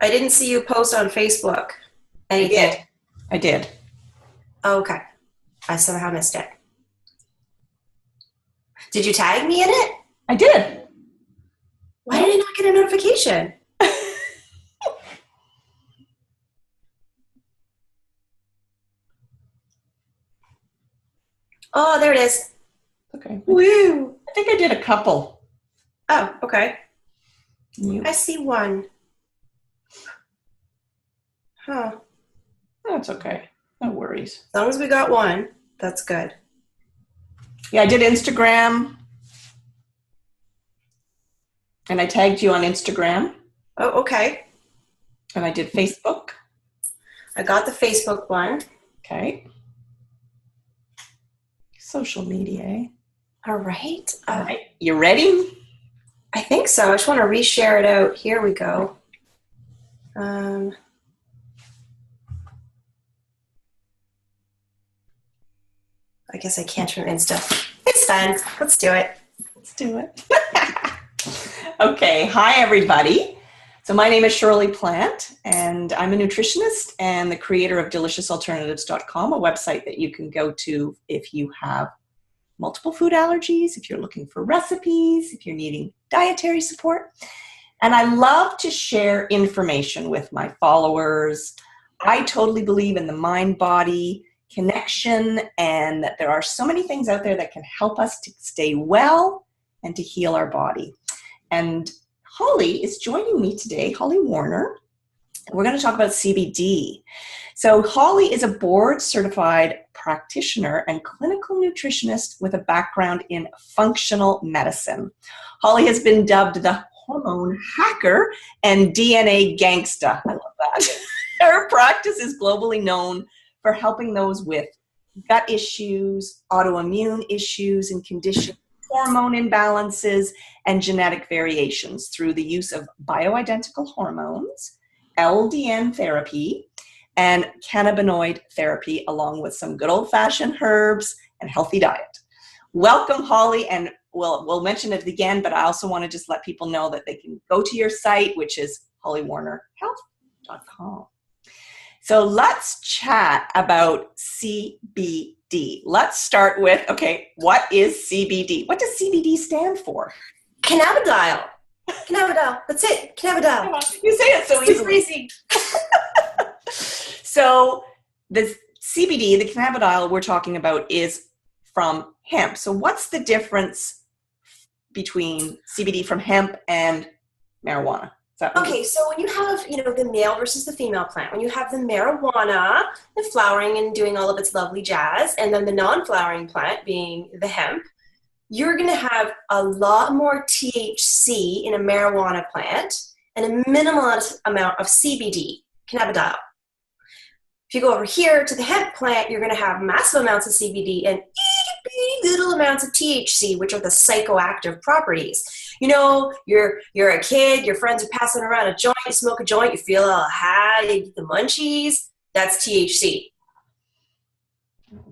I didn't see you post on Facebook I anything. did. I did. Oh, okay. I somehow missed it. Did you tag me in it? I did. Why did I not get a notification? Oh, there it is. Okay. Woo! I think I did a couple. Oh, okay. You? I see one. Huh. That's okay. No worries. As long as we got one, that's good. Yeah, I did Instagram. And I tagged you on Instagram. Oh, okay. And I did Facebook. I got the Facebook one. Okay. Social media, eh? All right. All right. You ready? I think so. I just want to reshare it out. Here we go. I guess I can't from Insta. It's fine. Let's do it. Let's do it. Okay. Hi, everybody. So my name is Shirley Plant, and I'm a nutritionist and the creator of deliciousalternatives.com, a website that you can go to if you have multiple food allergies, if you're looking for recipes, if you're needing dietary support. And I love to share information with my followers. I totally believe in the mind-body connection and that there are so many things out there that can help us to stay well and to heal our body. And Holly is joining me today, Holly Warner. We're going to talk about CBD. So Holly is a board-certified practitioner and clinical nutritionist with a background in functional medicine. Holly has been dubbed the hormone hacker and DNA gangsta. I love that. Her practice is globally known for helping those with gut issues, autoimmune issues and conditions, hormone imbalances, and genetic variations through the use of bioidentical hormones, LDN therapy, and cannabinoid therapy, along with some good old-fashioned herbs and healthy diet. Welcome, Holly, and we'll mention it again, but I also want to just let people know that they can go to your site, which is hollywarnerhealth.com. So let's chat about CBD. Let's start with, okay, what is CBD? What does CBD stand for? Cannabidiol. Cannabidiol. That's it. Cannabidiol. You say it so Super easily. easy. So the CBD, the cannabidiol we're talking about, is from hemp. So what's the difference between CBD from hemp and marijuana? Okay, so when you have, the male versus the female plant, when you have the marijuana, the flowering and doing all of its lovely jazz, and then the non-flowering plant being the hemp, you're going to have a lot more THC in a marijuana plant and a minimal amount of CBD, cannabidiol. If you go over here to the hemp plant, you're going to have massive amounts of CBD and little amounts of THC, which are the psychoactive properties. You're a kid, your friends are passing around a joint, you smoke a joint, you feel all high, you get the munchies, that's THC.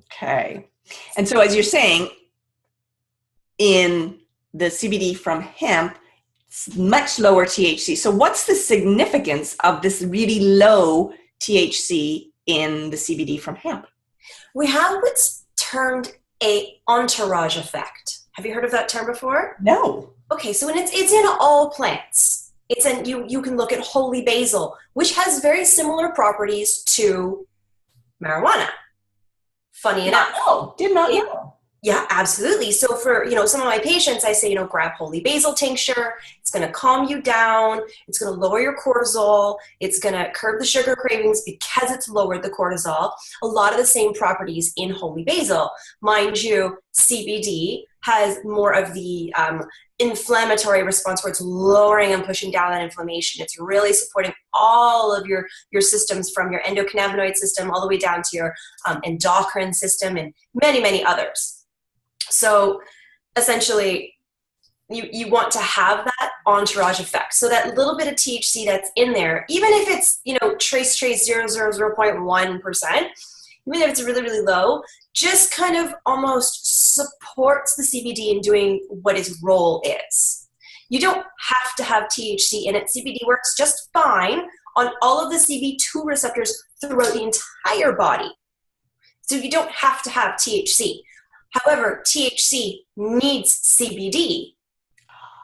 Okay. And so as you're saying, in the CBD from hemp, it's much lower THC. So what's the significance of this really low THC in the CBD from hemp? We have what's termed a entourage effect. Have you heard of that term before? No. Okay, so it's in all plants. You can look at holy basil, which has very similar properties to marijuana. Funny enough. Did not know. Yeah, absolutely. So for, some of my patients, I say, grab holy basil tincture. It's going to calm you down. It's going to lower your cortisol. It's going to curb the sugar cravings because it's lowered the cortisol. A lot of the same properties in holy basil. Mind you, CBD has more of the inflammatory response where it's lowering and pushing down that inflammation. It's really supporting all of your systems from your endocannabinoid system all the way down to your endocrine system and many, many others. So essentially, you want to have that entourage effect. So that little bit of THC that's in there, even if it's, trace 0.1%, even if it's really, really low, just kind of almost supports the CBD in doing what its role is. You don't have to have THC in it. CBD works just fine on all of the CB2 receptors throughout the entire body. So you don't have to have THC. However, THC needs CBD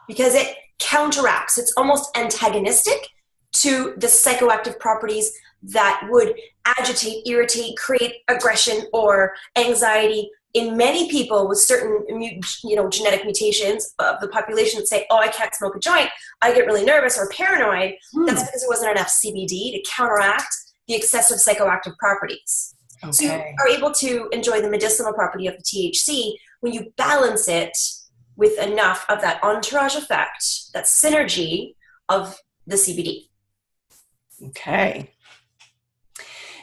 because it counteracts, it's almost antagonistic to the psychoactive properties that would agitate, irritate, create aggression or anxiety in many people with certain genetic mutations of the population that say, oh, I can't smoke a joint, I get really nervous or paranoid. That's because there wasn't enough CBD to counteract the excessive psychoactive properties. Okay. So you are able to enjoy the medicinal property of the THC when you balance it with enough of that entourage effect, that synergy of the CBD. Okay.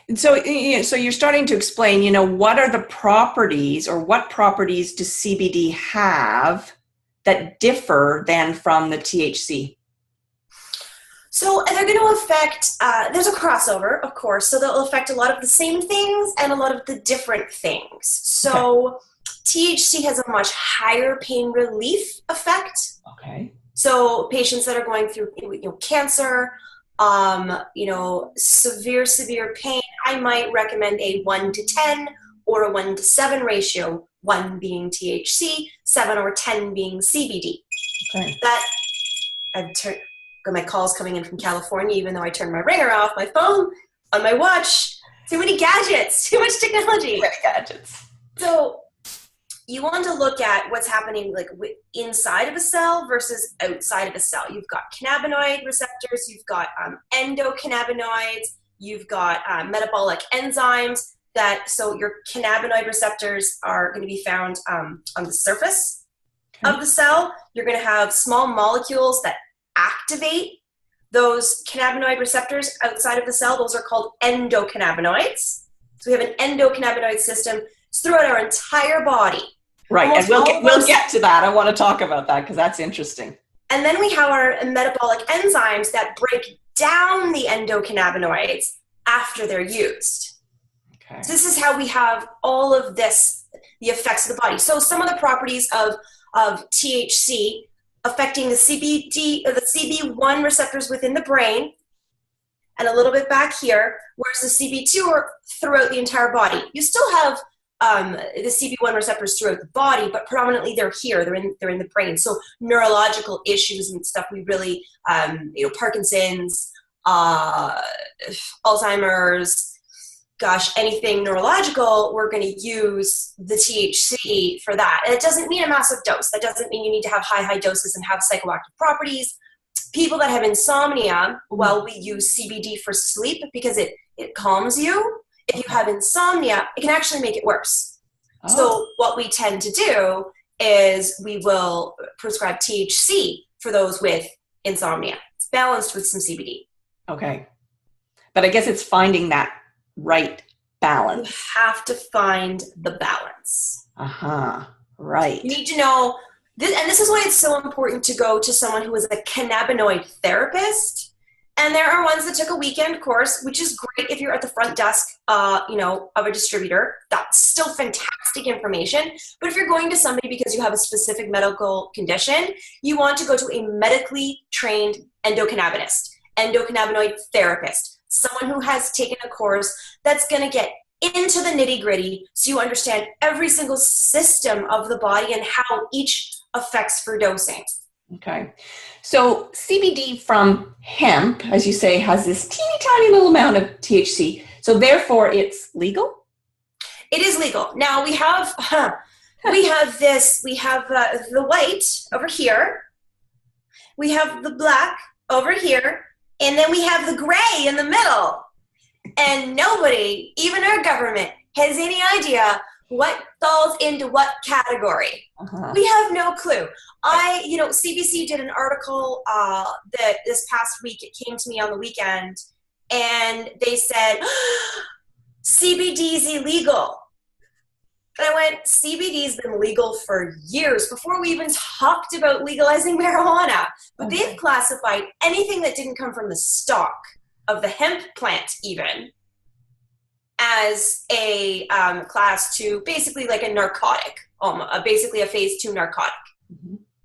And so you're starting to explain, what are the properties or what properties does CBD have that differ then from the THC? So they're going to affect, there's a crossover, of course, so they'll affect a lot of the same things and a lot of the different things. So THC has a much higher pain relief effect. Okay. So patients that are going through cancer, severe pain, I might recommend a 1-to-10 or a 1-to-7 ratio, 1 being THC, 7 or 10 being CBD. Okay. Got my calls coming in from California, even though I turned my ringer off, my phone, on my watch. Too many gadgets, too much technology. Too many gadgets. So you want to look at what's happening inside of a cell versus outside of a cell. You've got cannabinoid receptors, you've got endocannabinoids, you've got metabolic enzymes. So your cannabinoid receptors are going to be found on the surface of the cell. You're going to have small molecules that activate those cannabinoid receptors outside of the cell. Those are called endocannabinoids. So we have an endocannabinoid system. It's throughout our entire body. Right, and we'll get to that. I want to talk about that because that's interesting. And then we have our metabolic enzymes that break down the endocannabinoids after they're used. Okay. So this is how we have all of this, the effects of the body. So some of the properties of THC affecting the CBD or the CB1 receptors within the brain and a little bit back here, whereas the CB2 are throughout the entire body. You still have the CB1 receptors throughout the body, but predominantly they're here, they're in the brain. So neurological issues and stuff, we really, Parkinson's, Alzheimer's, anything neurological, we're going to use the THC for that. And it doesn't mean a massive dose. That doesn't mean you need to have high doses and have psychoactive properties. People that have insomnia, we use CBD for sleep because it calms you. If you have insomnia, it can actually make it worse. Oh. So what we tend to do is we will prescribe THC for those with insomnia. It's balanced with some CBD. Okay. But I guess it's finding that right balance. You have to find the balance. Right. You need to know this, and this is why it's so important to go to someone who is a cannabinoid therapist. And there are ones that took a weekend course, which is great if you're at the front desk, of a distributor. That's still fantastic information. But if you're going to somebody because you have a specific medical condition, you want to go to a medically trained endocannabinist, endocannabinoid therapist, someone who has taken a course that's going to get into the nitty-gritty so you understand every single system of the body and how each affects for dosing. Okay. So CBD from hemp, as you say, has this teeny tiny little amount of THC. So therefore it's legal? It is legal. Now we have the white over here. We have the black over here. And then we have the gray in the middle. And nobody, even our government, has any idea what falls into what category. We have no clue. CBC did an article that this past week, it came to me on the weekend, and they said, CBD is illegal. And I went, CBD's been legal for years, before we even talked about legalizing marijuana. But they've classified anything that didn't come from the stalk of the hemp plant even as a class 2, basically like a narcotic, basically a phase 2 narcotic.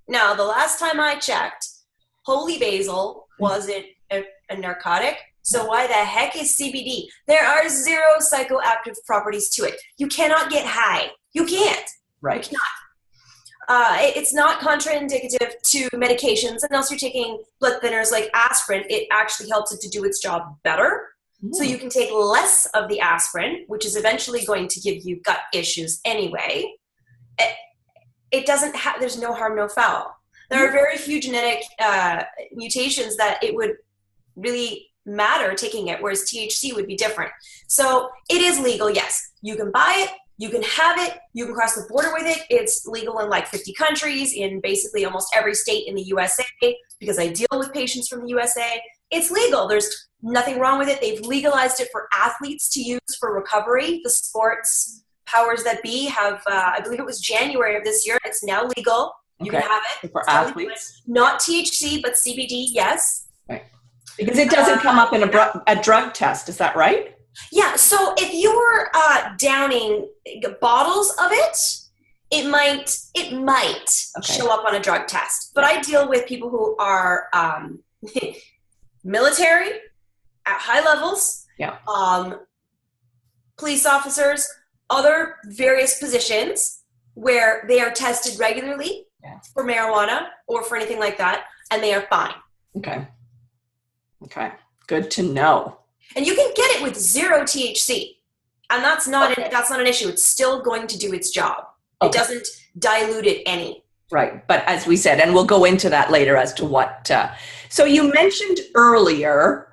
Now, the last time I checked, holy basil wasn't a narcotic, So why the heck is CBD? There are zero psychoactive properties to it. You cannot get high. You can't. Right. You cannot. It's not contraindicative to medications unless you're taking blood thinners like aspirin. It actually helps it to do its job better. So you can take less of the aspirin, which is eventually going to give you gut issues anyway. It doesn't have, there's no harm, no foul. There are very few genetic mutations that it would really matter taking it, whereas THC would be different. So it is legal, yes. You can buy it, you can have it, you can cross the border with it. It's legal in like 50 countries, in basically almost every state in the USA, because I deal with patients from the USA. It's legal. There's nothing wrong with it. They've legalized it for athletes to use for recovery. The sports powers that be have, I believe it was January of this year, it's now legal. You can have it. For athletes? Not THC, but CBD, yes. Right. Because it doesn't come up in a drug test, is that right? Yeah, so if you were downing bottles of it, it might show up on a drug test. But I deal with people who are military at high levels, police officers, other various positions where they are tested regularly for marijuana or for anything like that, and they are fine. Okay. Good to know. And you can get it with zero THC, and that's not an issue. It's still going to do its job. It doesn't dilute it any. Right, but as we said, and we'll go into that later as to what. So you mentioned earlier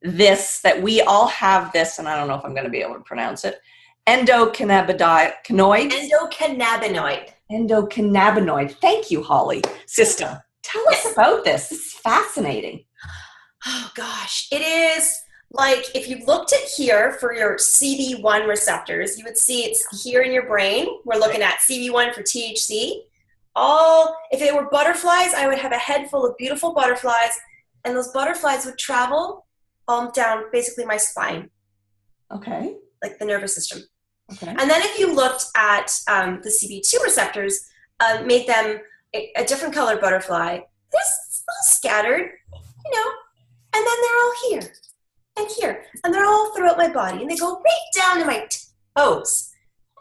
that we all have this, and I don't know if I'm going to be able to pronounce it. Endocannabinoid. Endocannabinoid. Thank you, Holly. System. Tell us about this. This is fascinating. Oh gosh, it is. Like, if you looked at here for your CB1 receptors, you would see it's here in your brain. We're looking at CB1 for THC. If it were butterflies, I would have a head full of beautiful butterflies, and those butterflies would travel down basically my spine. Okay. Like the nervous system. Okay. And then if you looked at the CB2 receptors, made them a different colored butterfly, they're little scattered, and then they're all here. And here, and they're all throughout my body, and they go right down to my toes.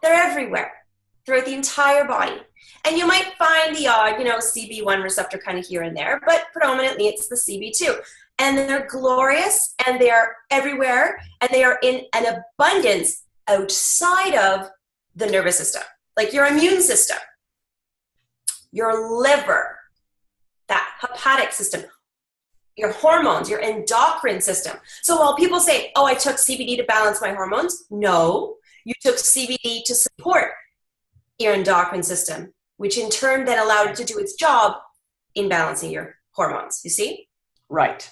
They're everywhere, throughout the entire body. And you might find the odd, CB1 receptor kind of here and there, but predominantly it's the CB2. And they're glorious, and they are everywhere, and they are in an abundance outside of the nervous system, like your immune system, your liver, that hepatic system, your hormones, your endocrine system. So while people say, I took CBD to balance my hormones, no, you took CBD to support your endocrine system, which in turn then allowed it to do its job in balancing your hormones, you see? Right.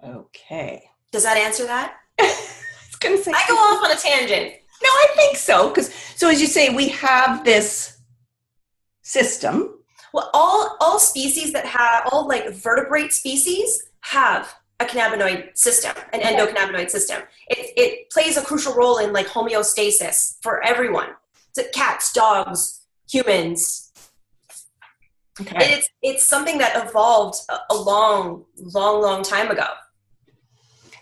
Okay. Does that answer that? I go off on a tangent. No, I think so. So as you say, we have this system. Well, all species that have, all like vertebrate species have a cannabinoid system, an endocannabinoid system. It plays a crucial role in like homeostasis for everyone. So cats, dogs, humans. Okay. It's something that evolved a long time ago.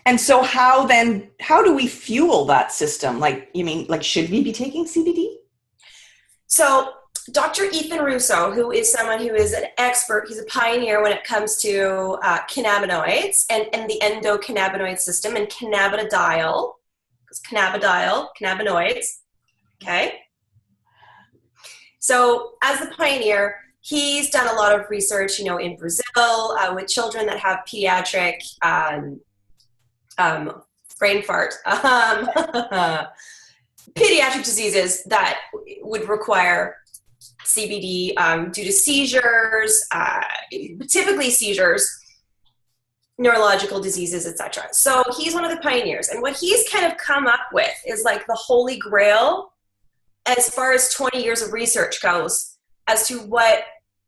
And so how do we fuel that system? Should we be taking CBD? So Dr. Ethan Russo, who is someone who is an expert, he's a pioneer when it comes to cannabinoids and the endocannabinoid system and cannabidiol, because cannabinoids, okay? So as the pioneer, he's done a lot of research, in Brazil with children that have pediatric brain fart, pediatric diseases that would require CBD due to seizures, typically seizures, neurological diseases, etc. So he's one of the pioneers. And what he's kind of come up with is like the holy grail as far as 20 years of research goes as to what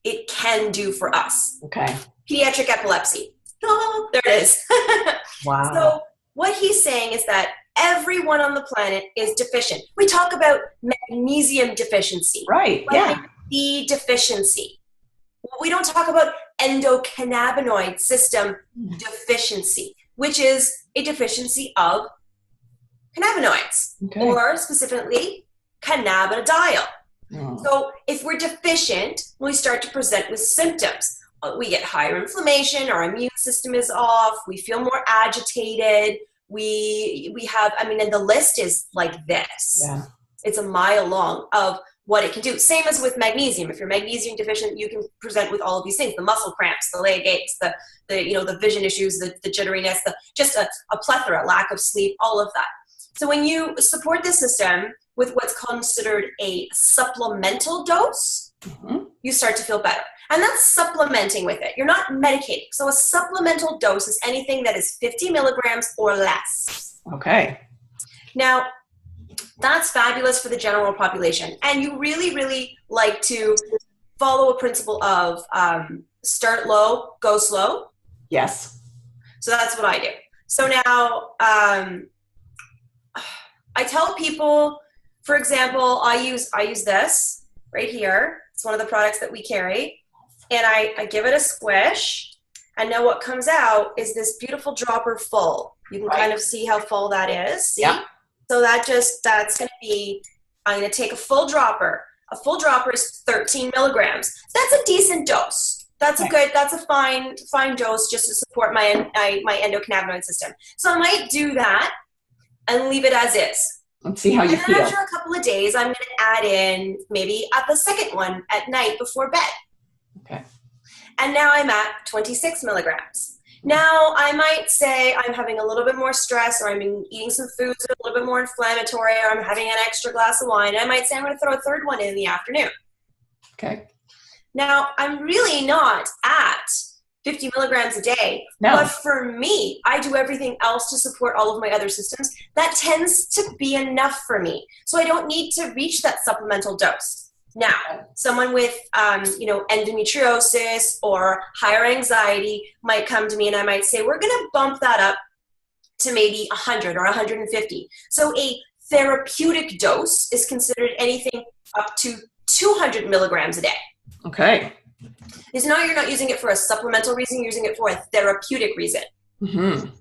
it can do for us. Okay. Pediatric epilepsy. Oh, there it is. Wow. So what he's saying is that everyone on the planet is deficient. We talk about magnesium deficiency. Right, yeah. Vitamin D deficiency. We don't talk about endocannabinoid system deficiency, which is a deficiency of cannabinoids, or specifically cannabidiol. So if we're deficient, we start to present with symptoms. We get higher inflammation, our immune system is off, we feel more agitated, we have, I mean, and the list is like this. Yeah. It's a mile long of what it can do. Same as with magnesium. If you're magnesium deficient, you can present with all of these things: the muscle cramps, the leg aches, the the vision issues, the jitteriness, just a plethora, lack of sleep, all of that. So when you support the system with what's considered a supplemental dose, you start to feel better. And that's supplementing with it. You're not medicating. So a supplemental dose is anything that is 50 milligrams or less. Okay. Now, that's fabulous for the general population. And you really, really like to follow a principle of start low, go slow. Yes. So that's what I do. So now I tell people, for example, I use this right here. It's one of the products that we carry. And I give it a squish. And now what comes out is this beautiful dropper full. You can kind of see how full that is. See? Yeah. So that's going to be, I'm going to take a full dropper. A full dropper is 13 milligrams. That's a decent dose. That's a fine dose just to support my endocannabinoid system. So I might do that and leave it as is. Let's see how you feel. After a couple of days, I'm going to add in maybe at the second one at night before bed. Okay. And now I'm at 26 milligrams. Now, I might say I'm having a little bit more stress, or I'm eating some foods that are a little bit more inflammatory, or I'm having an extra glass of wine. I might say I'm going to throw a third one in the afternoon. Okay. Now, I'm really not at 50 milligrams a day. No. But for me, I do everything else to support all of my other systems. That tends to be enough for me. So I don't need to reach that supplemental dose. Now, someone with, endometriosis or higher anxiety might come to me and I might say, we're going to bump that up to maybe 100 or 150. So a therapeutic dose is considered anything up to 200 milligrams a day. Okay. Because now you're not using it for a supplemental reason, you're using it for a therapeutic reason. Mm-hmm.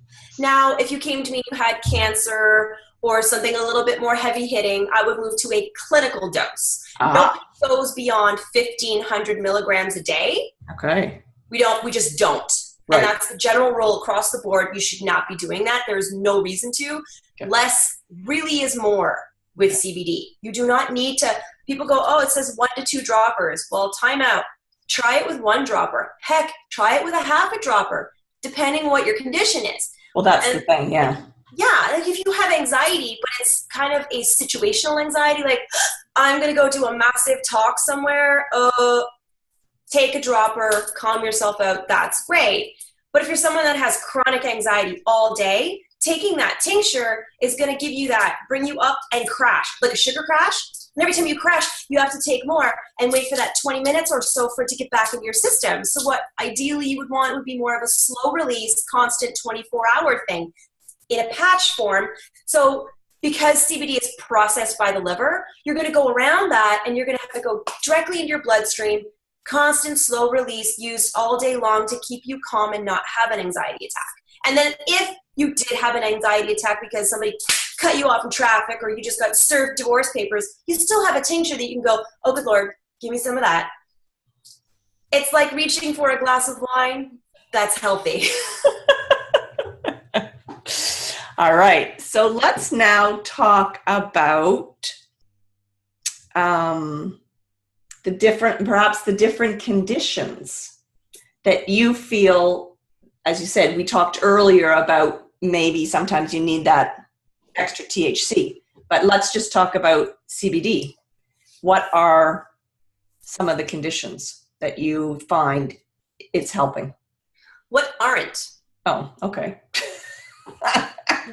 Now, if you came to me and you had cancer or something a little bit more heavy hitting, I would move to a clinical dose. Nobody goes beyond 1,500 milligrams a day. Okay. We just don't. Right. And that's the general rule across the board. You should not be doing that. There's no reason to. Okay. Less really is more with CBD. You do not need to, people go, oh, it says 1 to 2 droppers. Well, time out. Try it with 1 dropper. Heck, try it with a half a dropper, depending what your condition is. Well, that's the thing, yeah. Yeah, like if you have anxiety, but it's kind of a situational anxiety, like I'm going to go do a massive talk somewhere, take a dropper, calm yourself out, that's great. But if you're someone that has chronic anxiety all day, taking that tincture is going to give you that, bring you up and crash, like a sugar crash. And every time you crash, you have to take more and wait for that 20 minutes or so for it to get back into your system. So what ideally you would want would be more of a slow release, constant 24-hour thing in a patch form. So because CBD is processed by the liver, you're going to go around that and you're going to have to go directly into your bloodstream, constant slow release used all day long to keep you calm and not have an anxiety attack. And then if you did have an anxiety attack because somebody cut you off in traffic or you just got served divorce papers, you still have a tincture that you can go, oh, good Lord, give me some of that. It's like reaching for a glass of wine. That's healthy. All right. So let's now talk about the different conditions that you feel, as you said, we talked earlier about maybe sometimes you need that extra THC, but let's just talk about CBD. What are some of the conditions that you find it's helping? What aren't? Oh, okay.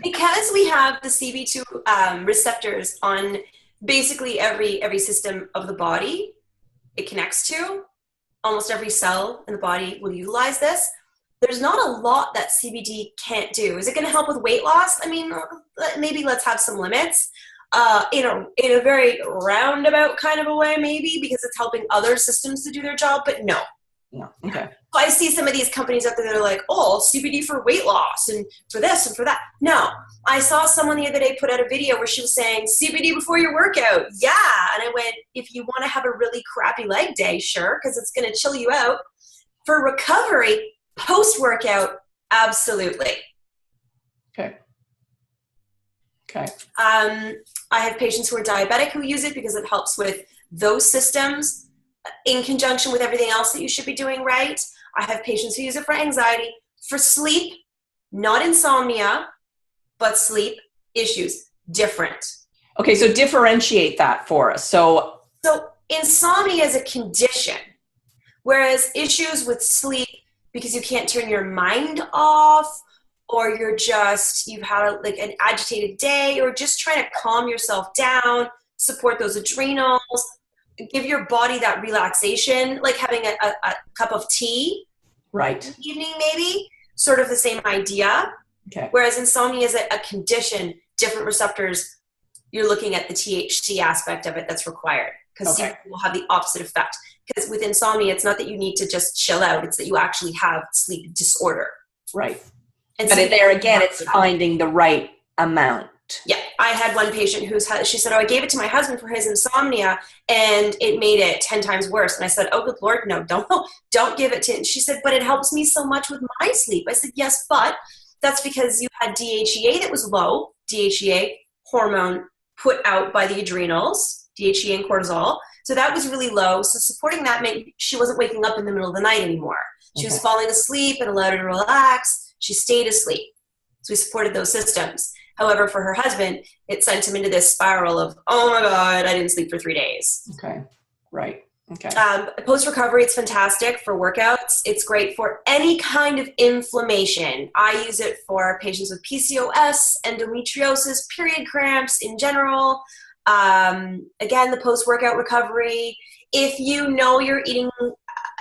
Because we have the CB2 receptors on basically every system of the body it connects to, almost every cell in the body will utilize this. There's not a lot that CBD can't do. Is it going to help with weight loss? I mean, maybe let's have some limits in a very roundabout kind of a way, maybe, because it's helping other systems to do their job, but no. No. Okay. So I see some of these companies out there that are like, oh, CBD for weight loss and for this and for that. No, I saw someone the other day put out a video where she was saying CBD before your workout. Yeah. And I went, if you want to have a really crappy leg day, sure, because it's going to chill you out. For recovery, post-workout, absolutely. Okay. Okay. I have patients who are diabetic who use it because it helps with those systems in conjunction with everything else that you should be doing right. I have patients who use it for anxiety, for sleep, not insomnia, but sleep issues, different. Okay, so differentiate that for us. So insomnia is a condition, whereas issues with sleep, because you can't turn your mind off, or you've had an agitated day, or just trying to calm yourself down, support those adrenals, give your body that relaxation, like having a cup of tea right in the evening, maybe, sort of the same idea. Okay. Whereas insomnia is a condition, different receptors. You're looking at the THC aspect of it that's required, because CBD will have the opposite effect. Because with insomnia, it's not that you need to just chill out, it's that you actually have sleep disorder. Right. And but there again, it's finding the right amount. Yeah, I had one patient she said, oh, I gave it to my husband for his insomnia and it made it 10 times worse. And I said, oh, good Lord, no, don't give it to him. She said, but it helps me so much with my sleep. I said, yes, but that's because you had DHEA that was low, DHEA hormone put out by the adrenals, DHEA and cortisol. So that was really low. So supporting that meant she wasn't waking up in the middle of the night anymore. She was falling asleep and allowed her to relax. She stayed asleep. So we supported those systems. However, for her husband, it sent him into this spiral of, oh my God, I didn't sleep for 3 days. Okay, right, okay. Post-recovery, it's fantastic for workouts. It's great for any kind of inflammation. I use it for patients with PCOS, endometriosis, period cramps in general. Again, the post-workout recovery. If you know you're eating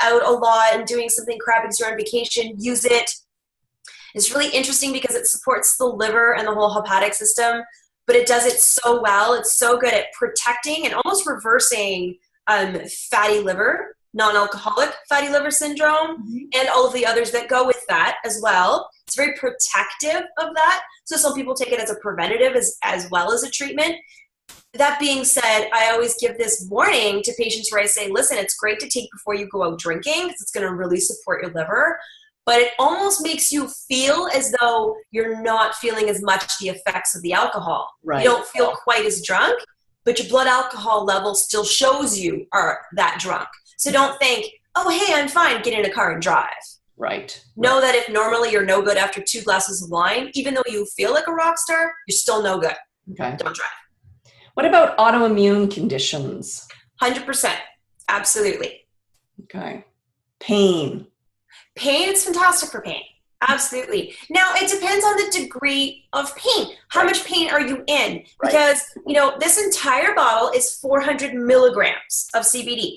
out a lot and doing something crap because you're on vacation, use it. It's really interesting because it supports the liver and the whole hepatic system, but it does it so well. It's so good at protecting and almost reversing fatty liver, non-alcoholic fatty liver syndrome, and all of the others that go with that as well. It's very protective of that. So some people take it as a preventative as well as a treatment. That being said, I always give this warning to patients where I say, listen, it's great to take before you go out drinking because it's going to really support your liver. But it almost makes you feel as though you're not feeling as much the effects of the alcohol. Right. You don't feel quite as drunk, but your blood alcohol level still shows you are that drunk. So don't think, oh, hey, I'm fine, get in a car and drive. Right. Know that if normally you're no good after 2 glasses of wine, even though you feel like a rock star, you're still no good. Okay. Don't drive. What about autoimmune conditions? 100%. Absolutely. Okay. Pain. Pain, it's fantastic for pain. Absolutely. Now, it depends on the degree of pain. How much pain are you in? Because, this entire bottle is 400 milligrams of CBD.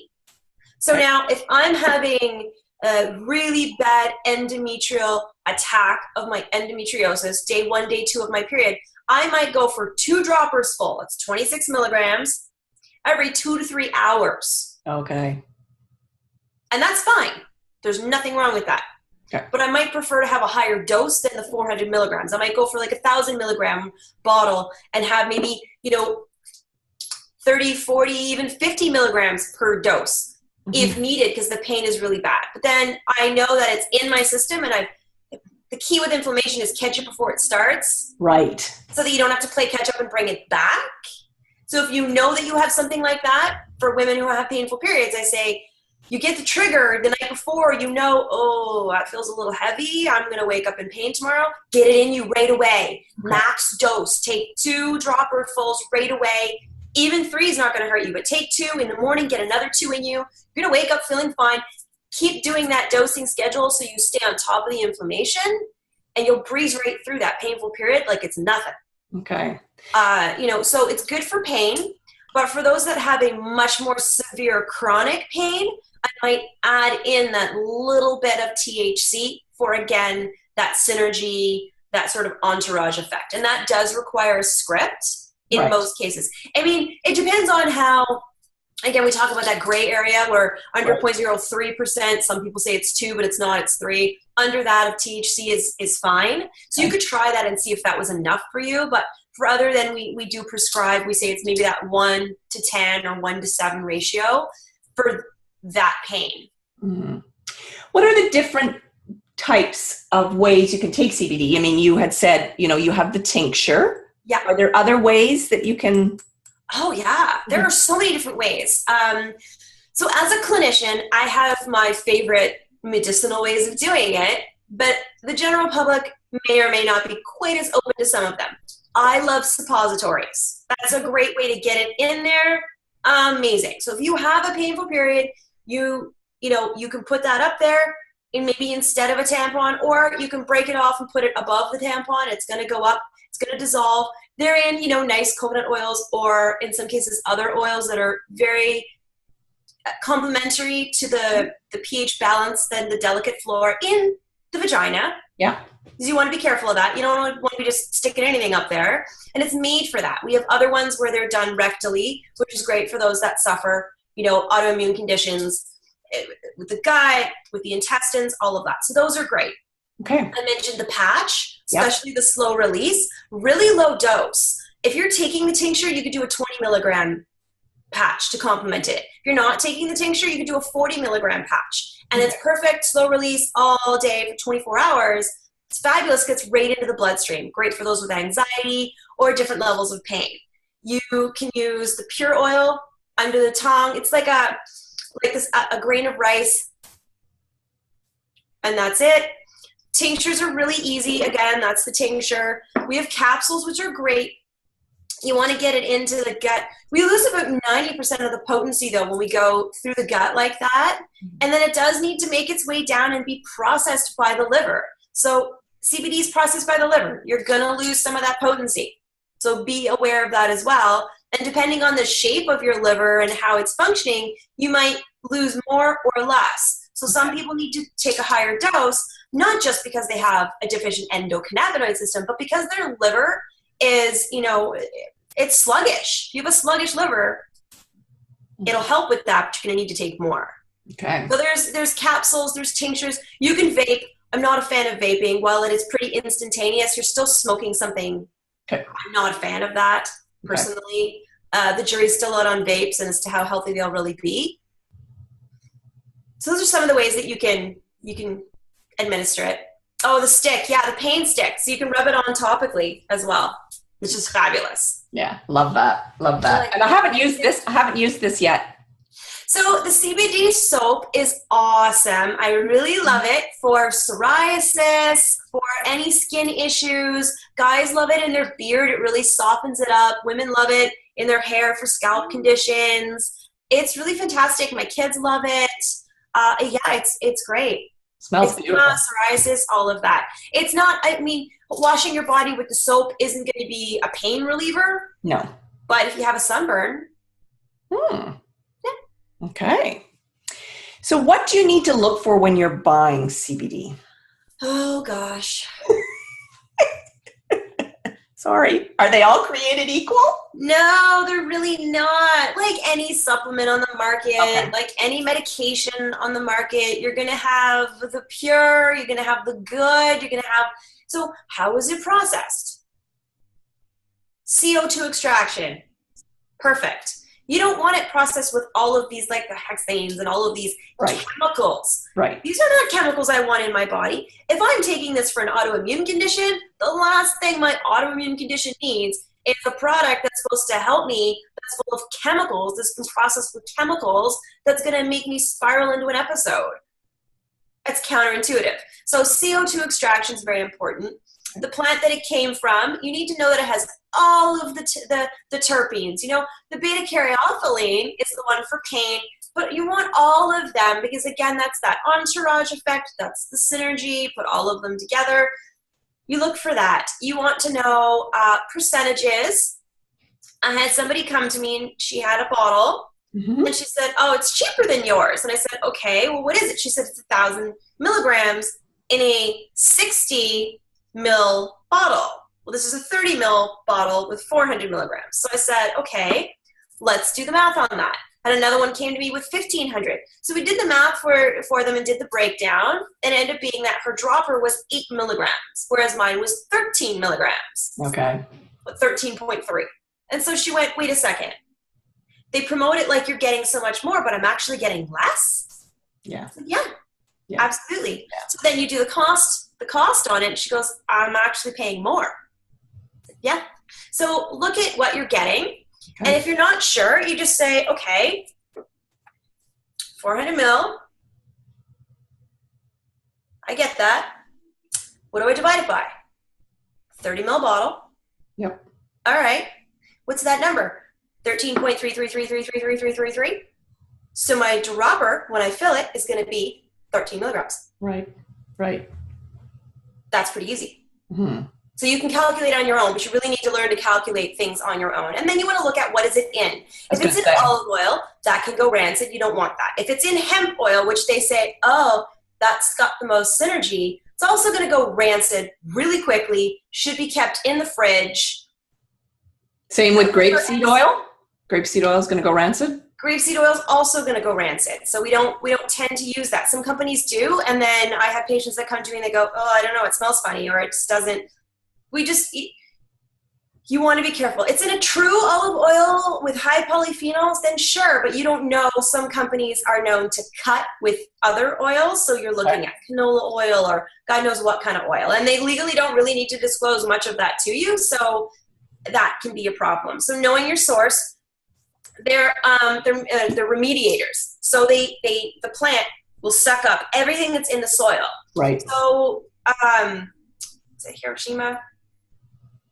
So now, if I'm having a really bad endometrial attack of my endometriosis, day 1, day 2 of my period, I might go for 2 droppers full. It's 26 milligrams every 2 to 3 hours. Okay. And that's fine. There's nothing wrong with that. Okay. But I might prefer to have a higher dose than the 400 milligrams. I might go for like 1,000 milligram bottle and have maybe, 30, 40, even 50 milligrams per dose if needed because the pain is really bad. But then I know that it's in my system and the key with inflammation is catch it before it starts. Right. So that you don't have to play catch up and bring it back. So if you know that you have something like that, for women who have painful periods, I say, you get the trigger the night before, oh, that feels a little heavy. I'm going to wake up in pain tomorrow. Get it in you right away. Okay. Max dose. Take 2 dropper fulls right away. Even 3 is not going to hurt you, but take 2 in the morning, get another 2 in you. You're going to wake up feeling fine. Keep doing that dosing schedule so you stay on top of the inflammation and you'll breeze right through that painful period like it's nothing. Okay. So it's good for pain, but for those that have a much more severe chronic pain, I might add in that little bit of THC for, again, that synergy, that sort of entourage effect. And that does require a script in most cases. I mean, it depends on how Again, we talk about that gray area where under 0.03%, some people say it's 2, but it's not, it's 3. Under that of THC is fine. So you could try that and see if that was enough for you. But for other than we do prescribe, we say it's maybe that 1 to 10 or 1 to 7 ratio for that pain. Mm-hmm. What are the different types of ways you can take CBD? I mean, you had said, you have the tincture. Yeah. Are there other ways that you can? Oh, yeah. There are so many different ways. So as a clinician, I have my favorite medicinal ways of doing it, but the general public may or may not be quite as open to some of them. I love suppositories. That's a great way to get it in there. Amazing. So if you have a painful period, you can put that up there and maybe instead of a tampon, or you can break it off and put it above the tampon. It's going to go up. It's going to dissolve. They're in, nice coconut oils, or in some cases other oils that are very complementary to the pH balance than the delicate flora in the vagina. Yeah. Because you want to be careful of that. You don't want to be just sticking anything up there. And it's made for that. We have other ones where they're done rectally, which is great for those that suffer, autoimmune conditions with the gut, with the intestines, all of that. So those are great. Okay. I mentioned the patch, especially the slow release, really low dose. If you're taking the tincture, you could do a 20 milligram patch to complement it. If you're not taking the tincture, you could do a 40 milligram patch. And it's perfect, slow release all day for 24 hours. It's fabulous, gets right into the bloodstream. Great for those with anxiety or different levels of pain. You can use the pure oil under the tongue. It's like a grain of rice, and that's it. Tinctures are really easy. Again, that's the tincture. We have capsules, which are great. You want to get it into the gut. We lose about 90% of the potency, though, when we go through the gut like that. And then it does need to make its way down and be processed by the liver. So CBD is processed by the liver. You're going to lose some of that potency. So be aware of that as well. And depending on the shape of your liver and how it's functioning, you might lose more or less. So some people need to take a higher dose, not just because they have a deficient endocannabinoid system, but because their liver is, it's sluggish. If you have a sluggish liver, it'll help with that, but you're going to need to take more. Okay. So there's capsules, there's tinctures. You can vape. I'm not a fan of vaping. While it is pretty instantaneous, you're still smoking something. Okay. I'm not a fan of that, personally. The jury's still out on vapes and as to how healthy they'll really be. So those are some of the ways that you can administer it. Oh, the stick. Yeah, the pain stick. So you can rub it on topically as well, which is fabulous. Yeah, love that. Love that. And I haven't used this yet. So the CBD soap is awesome. I really love it for psoriasis, for any skin issues. Guys love it in their beard. It really softens it up. Women love it in their hair for scalp conditions. It's really fantastic. My kids love it. It's great. Smells beautiful. Psoriasis, all of that. It's not, washing your body with the soap isn't going to be a pain reliever. No. But if you have a sunburn. Yeah. Okay. So what do you need to look for when you're buying CBD? Oh, gosh. Sorry. Are they all created equal? No, they're really not. Like any supplement on the market, like any medication on the market, you're going to have the pure, you're going to have the good, you're going to have... So how is it processed? CO2 extraction. Perfect. You don't want it processed with all of these, like the hexanes and all of these chemicals. Right. These are not chemicals I want in my body. If I'm taking this for an autoimmune condition, the last thing my autoimmune condition needs is a product that's supposed to help me, that's full of chemicals, that's been processed with chemicals, that's going to make me spiral into an episode. That's counterintuitive. So CO2 extraction is very important. The plant that it came from, you need to know that it has all of the terpenes. The beta-caryophyllene is the one for pain, but you want all of them because, again, that's that entourage effect. That's the synergy. Put all of them together. You look for that. You want to know percentages. I had somebody come to me and she had a bottle and she said, oh, it's cheaper than yours. And I said, okay, well, what is it? She said, it's 1,000 milligrams in a 60 ml bottle. Well, this is a 30 ml bottle with 400 milligrams. So I said, okay, let's do the math on that. Had another one came to me with 1,500. So we did the math for them and did the breakdown, and it ended up being that her dropper was 8 milligrams, whereas mine was 13 milligrams. Okay. 13.3. And so she went, wait a second. They promote it like you're getting so much more, but I'm actually getting less? Yeah. Yeah, absolutely. Yeah. So then you do the cost on it, and she goes, I'm actually paying more. Yeah. So look at what you're getting. Okay. And if you're not sure, you just say, okay, 400 mil. I get that. What do I divide it by? 30 mil bottle. Yep. All right. What's that number? 13.3333333333. So my dropper, when I fill it, is going to be 13 milligrams. Right. That's pretty easy. Mm-hmm. So you can calculate on your own, but you really need to learn to calculate things on your own. And then you want to look at what is it in. If it's in olive oil, that can go rancid. You don't want that. If it's in hemp oil, which they say, oh, that's got the most synergy, it's also going to go rancid really quickly, should be kept in the fridge. Same with grapeseed oil? Grapeseed oil is going to go rancid? Grapeseed oil is also going to go rancid. So we don't tend to use that. Some companies do, and then I have patients that come to me and they go, oh, I don't know, it smells funny, or it just doesn't. You want to be careful. It's in a true olive oil with high polyphenols, then sure, but you don't know. Some companies are known to cut with other oils, so you're looking at canola oil or God knows what kind of oil, and they legally don't really need to disclose much of that to you, so that can be a problem. So knowing your source, they're remediators. So the plant will suck up everything that's in the soil. Right. So is it Hiroshima?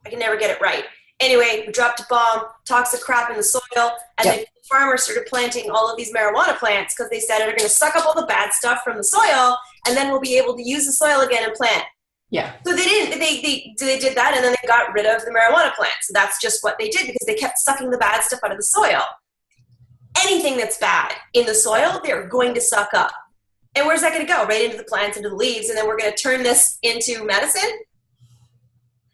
I can never get it right. Anyway, we dropped a bomb, toxic crap in the soil, and the farmers started planting all of these marijuana plants because they said they're going to suck up all the bad stuff from the soil, and then we'll be able to use the soil again and plant. Yeah. So they didn't. They did that, and then they got rid of the marijuana plants. So that's just what they did because they kept sucking the bad stuff out of the soil. Anything that's bad in the soil, they're going to suck up. And where's that going to go? Right into the plants, into the leaves, and then we're going to turn this into medicine?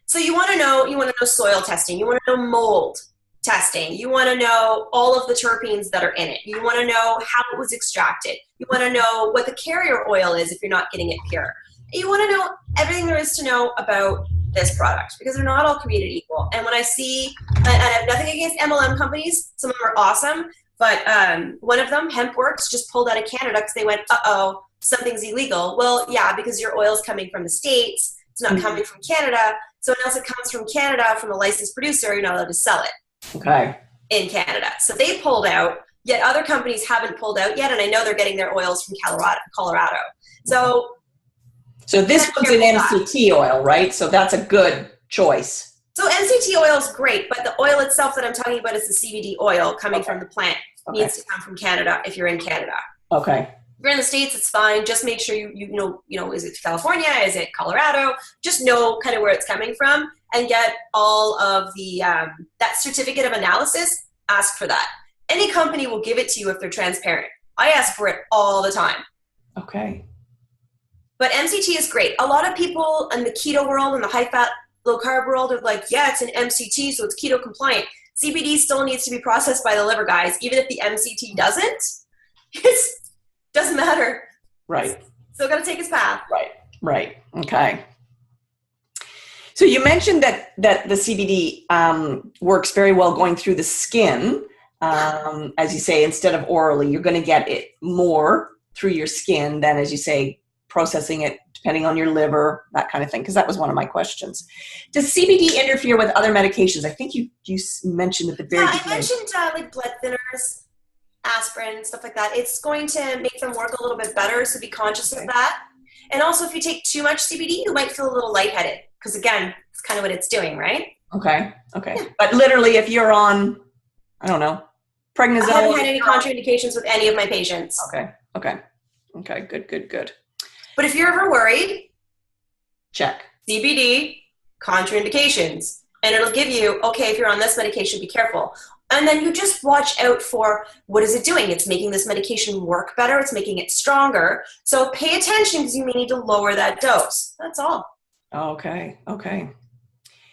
So you want to know soil testing. You want to know mold testing. You want to know all of the terpenes that are in it. You want to know how it was extracted. You want to know what the carrier oil is if you're not getting it pure. You want to know everything there is to know about this product because they're not all created equal. And when I see, and I have nothing against MLM companies, some of them are awesome, but one of them, HempWorks, just pulled out of Canada because they went, uh-oh, something's illegal. Well, yeah, because your oil's coming from the States. It's not coming from Canada. So unless it comes from Canada from a licensed producer, you're not allowed to sell it. Okay. In Canada. So they pulled out, yet other companies haven't pulled out yet, and I know they're getting their oils from Colorado. So this one's an MCT oil, right? So that's a good choice. So MCT oil is great, but the oil itself that I'm talking about is the CBD oil coming from the plant. Okay. Needs to come from Canada if you're in Canada. Okay. If you're in the States, it's fine. Just make sure you know, is it California? Is it Colorado? Just know kind of where it's coming from and get all of the, that certificate of analysis, ask for that. Any company will give it to you if they're transparent. I ask for it all the time. Okay. But MCT is great. A lot of people in the keto world and the high-fat, low-carb world are like, yeah, it's an MCT, so it's keto compliant. CBD still needs to be processed by the liver, guys. Even if the MCT doesn't, it doesn't matter. Right. It's still got to take its path. Right. Okay. So you mentioned that the CBD works very well going through the skin. As you say, instead of orally, you're going to get it more through your skin than, as you say, processing it depending on your liver, that kind of thing, because that was one of my questions. Does CBD interfere with other medications? I think you mentioned at the very beginning. I mentioned like blood thinners, aspirin, stuff like that. It's going to make them work a little bit better, so be conscious of that. And also, if you take too much CBD, you might feel a little lightheaded, because again, it's kind of what it's doing, right? Okay. Yeah. But literally, if you're on, I don't know, prednisone. I haven't had any contraindications with any of my patients. Okay, good. But if you're ever worried, check CBD, contraindications, and it'll give you, okay, if you're on this medication, be careful. And then you just watch out for what is it doing? It's making this medication work better. It's making it stronger. So pay attention because you may need to lower that dose. That's all. Okay.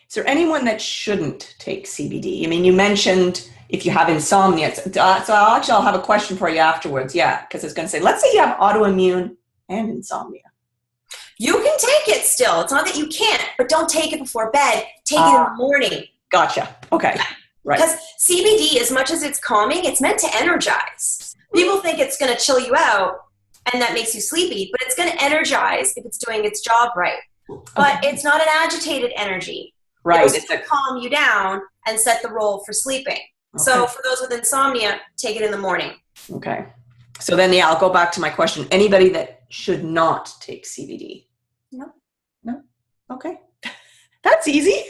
Is there anyone that shouldn't take CBD? I mean, you mentioned if you have insomnia. So I'll have a question for you afterwards. Yeah, because it's going to say, let's say you have autoimmune and insomnia. You can take it still. It's not that you can't, but don't take it before bed. Take it in the morning. Gotcha. Okay. Right. Because CBD, as much as it's calming, it's meant to energize. People think it's going to chill you out and that makes you sleepy, but it's going to energize if it's doing its job right. But it's not an agitated energy. Right. It's to calm you down and set the role for sleeping. Okay. So for those with insomnia, take it in the morning. Okay. So then, I'll go back to my question. Anybody that should not take CBD? No? Okay. That's easy.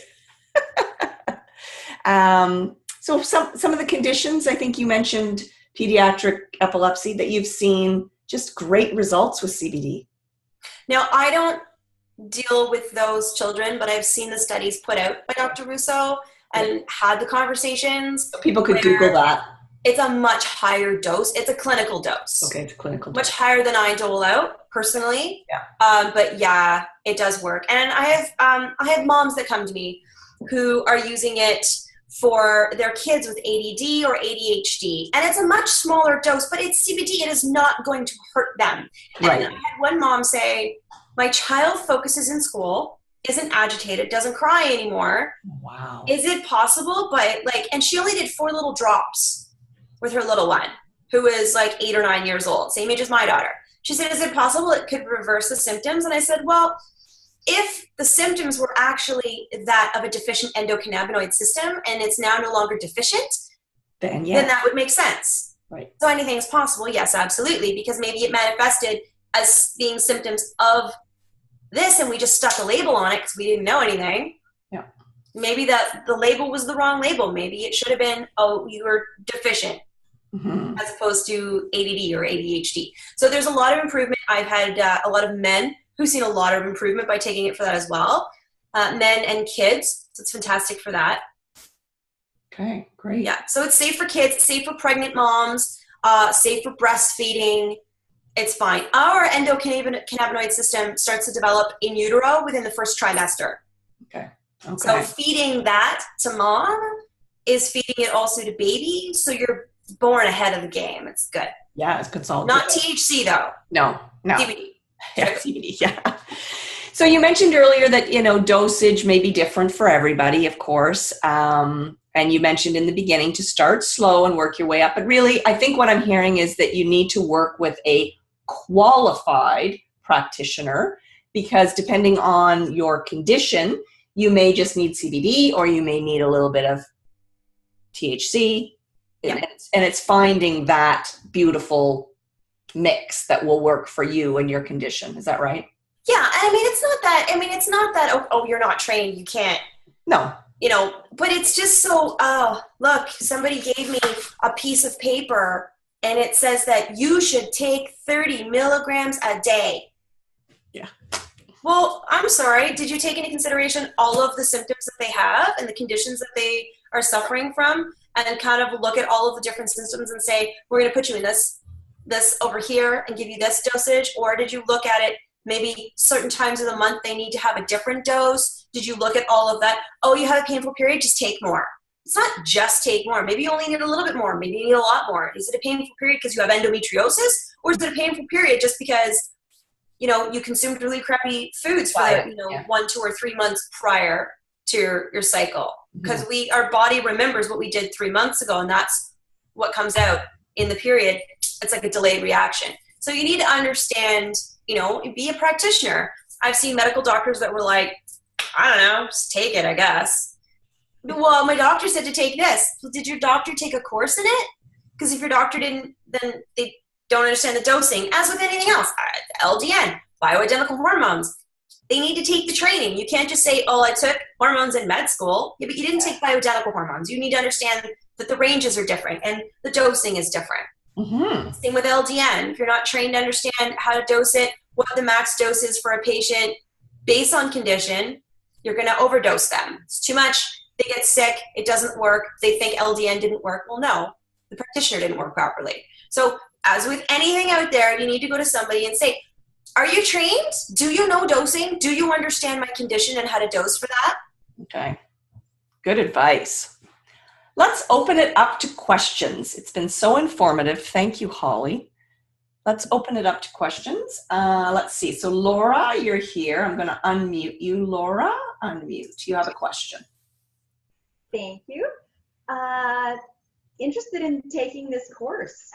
So some of the conditions, I think you mentioned pediatric epilepsy, that you've seen just great results with CBD. Now, I don't deal with those children, but I've seen the studies put out by Dr. Russo and had the conversations. People could Google that. It's a much higher dose. It's a clinical dose. Okay, it's clinical dose. Much higher than I dole out personally. Yeah. But yeah, it does work. And I have moms that come to me who are using it for their kids with ADD or ADHD. And it's a much smaller dose, but it's CBD. It is not going to hurt them. Right. And I had one mom say, my child focuses in school, isn't agitated, doesn't cry anymore. Wow. Is it possible? But and she only did 4 little drops with her little one, who is 8 or 9 years old, same age as my daughter. She said, is it possible it could reverse the symptoms? And I said, well, if the symptoms were actually that of a deficient endocannabinoid system and it's now no longer deficient, then that would make sense. Right. So anything is possible. Yes, absolutely. Because maybe it manifested as being symptoms of this and we just stuck a label on it because we didn't know anything. Yeah. Maybe the label was the wrong label. Maybe it should have been, oh, you were deficient, as opposed to ADD or ADHD. So there's a lot of improvement. I've had a lot of men who've seen a lot of improvement by taking it for that as well. Men and kids. So it's fantastic for that. Okay, great. Yeah. So it's safe for kids, safe for pregnant moms, safe for breastfeeding. It's fine. Our endocannabinoid system starts to develop in utero within the first trimester. Okay. So feeding that to mom is feeding it also to baby. So you're born ahead of the game. It's good. Yeah, it's good. Not THC though. No. CBD. Yeah, CBD. Yeah. So you mentioned earlier that, dosage may be different for everybody, of course. And you mentioned in the beginning to start slow and work your way up. But really, I think what I'm hearing is that you need to work with a qualified practitioner, because depending on your condition, you may just need CBD or you may need a little bit of THC. Yeah. And it's finding that beautiful mix that will work for you and your condition. Is that right? Yeah. It's not that, oh, you're not trained, you can't. No. But it's just so, look, somebody gave me a piece of paper and it says that you should take 30 milligrams a day. Yeah. Well, I'm sorry. Did you take into consideration all of the symptoms that they have and the conditions that they are suffering from, and kind of look at all of the different symptoms and say, we're going to put you in this over here and give you this dosage? Or did you look at it, maybe certain times of the month they need to have a different dose? Did you look at all of that? Oh, you have a painful period, just take more. It's not just take more. Maybe you only need a little bit more. Maybe you need a lot more. Is it a painful period because you have endometriosis? Or is it a painful period just because, you consumed really crappy foods for 1, 2, or 3 months prior to your cycle? Because our body remembers what we did 3 months ago, and that's what comes out in the period. It's like a delayed reaction. So you need to understand, be a practitioner. I've seen medical doctors that were like, I don't know, just take it, I guess. Well, my doctor said to take this. Well, did your doctor take a course in it? Because if your doctor didn't, then they don't understand the dosing. As with anything else, LDN, bioidentical hormones, they need to take the training. You can't just say, oh, I took hormones in med school. Yeah, but you didn't take bioidentical hormones. You need to understand that the ranges are different and the dosing is different. Same with LDN. If you're not trained to understand how to dose it, what the max dose is for a patient based on condition, you're going to overdose them. It's too much. They get sick. It doesn't work. They think LDN didn't work. Well, no, the practitioner didn't work properly. So as with anything out there, you need to go to somebody and say, are you trained? Do you know dosing? Do you understand my condition and how to dose for that? Okay. Good advice. let's open it up to questions. It's been so informative. Thank you, Holly. Let's open it up to questions. Let's see. So Laura, you're here. I'm going to unmute you. Laura, unmute. You have a question. Thank you. Interested in taking this course.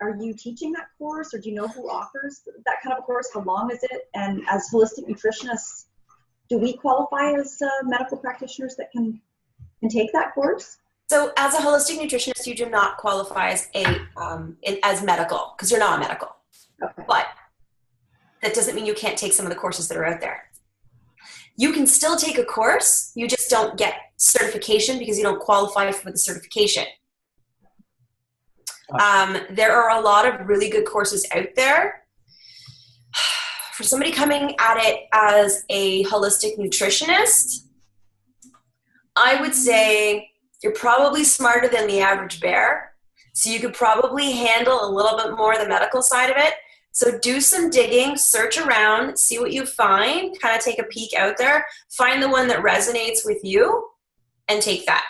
Are you teaching that course, or do you know who offers that kind of a course? How long is it? And as holistic nutritionists, do we qualify as medical practitioners that can take that course? So as a holistic nutritionist, you do not qualify as medical, because you're not medical. Okay. But that doesn't mean you can't take some of the courses that are out there. You can still take a course, you just don't get certification because you don't qualify for the certification. There are a lot of really good courses out there. For somebody coming at it as a holistic nutritionist, I would say you're probably smarter than the average bear. So you could probably handle a little bit more the medical side of it. So do some digging, search around, see what you find, kind of take a peek out there, find the one that resonates with you, and take that.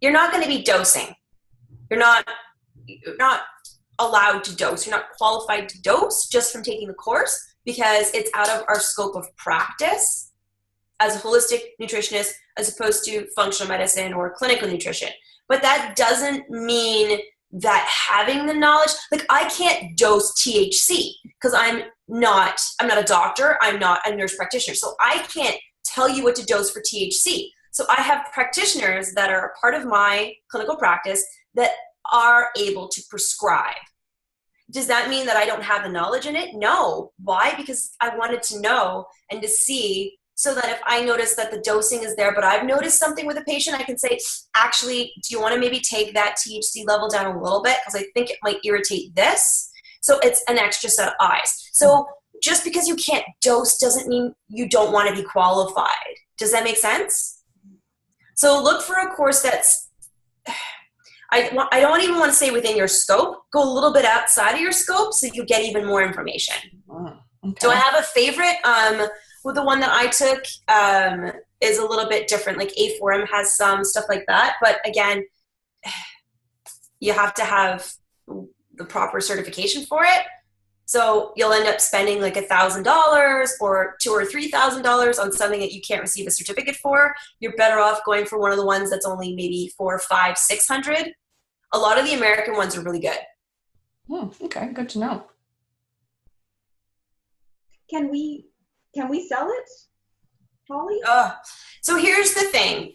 You're not going to be dosing. You're not allowed to dose. You're not qualified to dose just from taking the course because it's out of our scope of practice as a holistic nutritionist as opposed to functional medicine or clinical nutrition. But that doesn't mean that having the knowledge, like I can't dose THC because I'm not a doctor, I'm not a nurse practitioner. So I can't tell you what to dose for THC. So I have practitioners that are a part of my clinical practice that are able to prescribe. Does that mean that I don't have the knowledge in it? No. Why? Because I wanted to know and to see so that if I notice that the dosing is there, but I've noticed something with a patient, I can say, actually, do you want to maybe take that THC level down a little bit? Because I think it might irritate this. So it's an extra set of eyes. So just because you can't dose doesn't mean you don't want to be qualified. Does that make sense? So look for a course that's, I don't even want to say within your scope. Go a little bit outside of your scope so you get even more information. Oh, okay. Do I have a favorite? Well, the one that I took is a little bit different. Like A4M has some stuff like that. But again, you have to have the proper certification for it. So you'll end up spending like $1,000 or $2,000 or $3,000 on something that you can't receive a certificate for. You're better off going for one of the ones that's only maybe $400, $500, $600. A lot of the American ones are really good. Okay, good to know. Can we sell it, Holly? So here's the thing.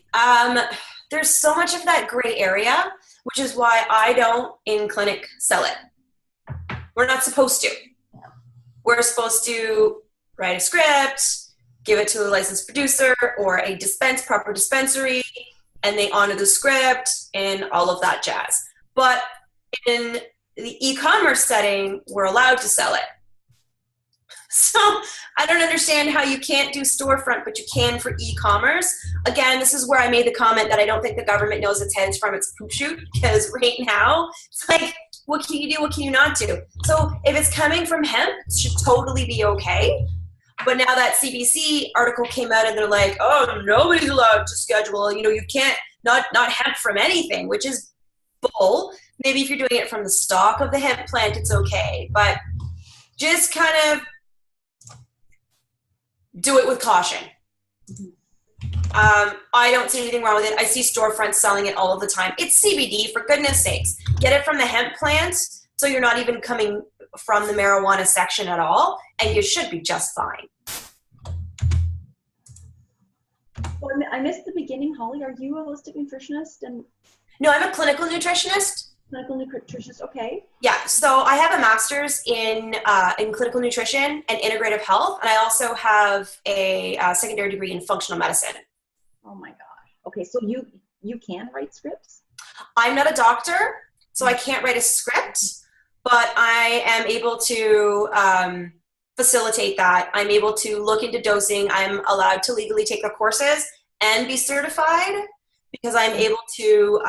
There's so much of that gray area, which is why I don't in clinic sell it. We're not supposed to. We're supposed to write a script, give it to a licensed producer or a proper dispensary, and they honor the script and all of that jazz. But in the e-commerce setting, we're allowed to sell it. So I don't understand how you can't do storefront, but you can for e-commerce. Again, this is where I made the comment that I don't think the government knows its heads from its poop chute, because right now it's like, what can you do? What can you not do? So if it's coming from hemp, it should totally be okay. But now that CBC article came out and they're like, oh, nobody's allowed to schedule, you can't, not hemp from anything, which is bull. Maybe if you're doing it from the stalk of the hemp plant, it's okay. But just kind of do it with caution. I don't see anything wrong with it. I see storefronts selling it all of the time. It's CBD, for goodness sakes. Get it from the hemp plant, so you're not even coming from the marijuana section at all, and you should be just fine. Well, I missed the beginning, Holly. Are you a holistic nutritionist? No, I'm a clinical nutritionist. Clinical nutritionist, okay. Yeah, so I have a master's in clinical nutrition and integrative health, and I also have a secondary degree in functional medicine. Oh my gosh. Okay, so you can write scripts? I'm not a doctor, so I can't write a script, but I am able to facilitate that. I'm able to look into dosing. I'm allowed to legally take the courses and be certified because I'm able to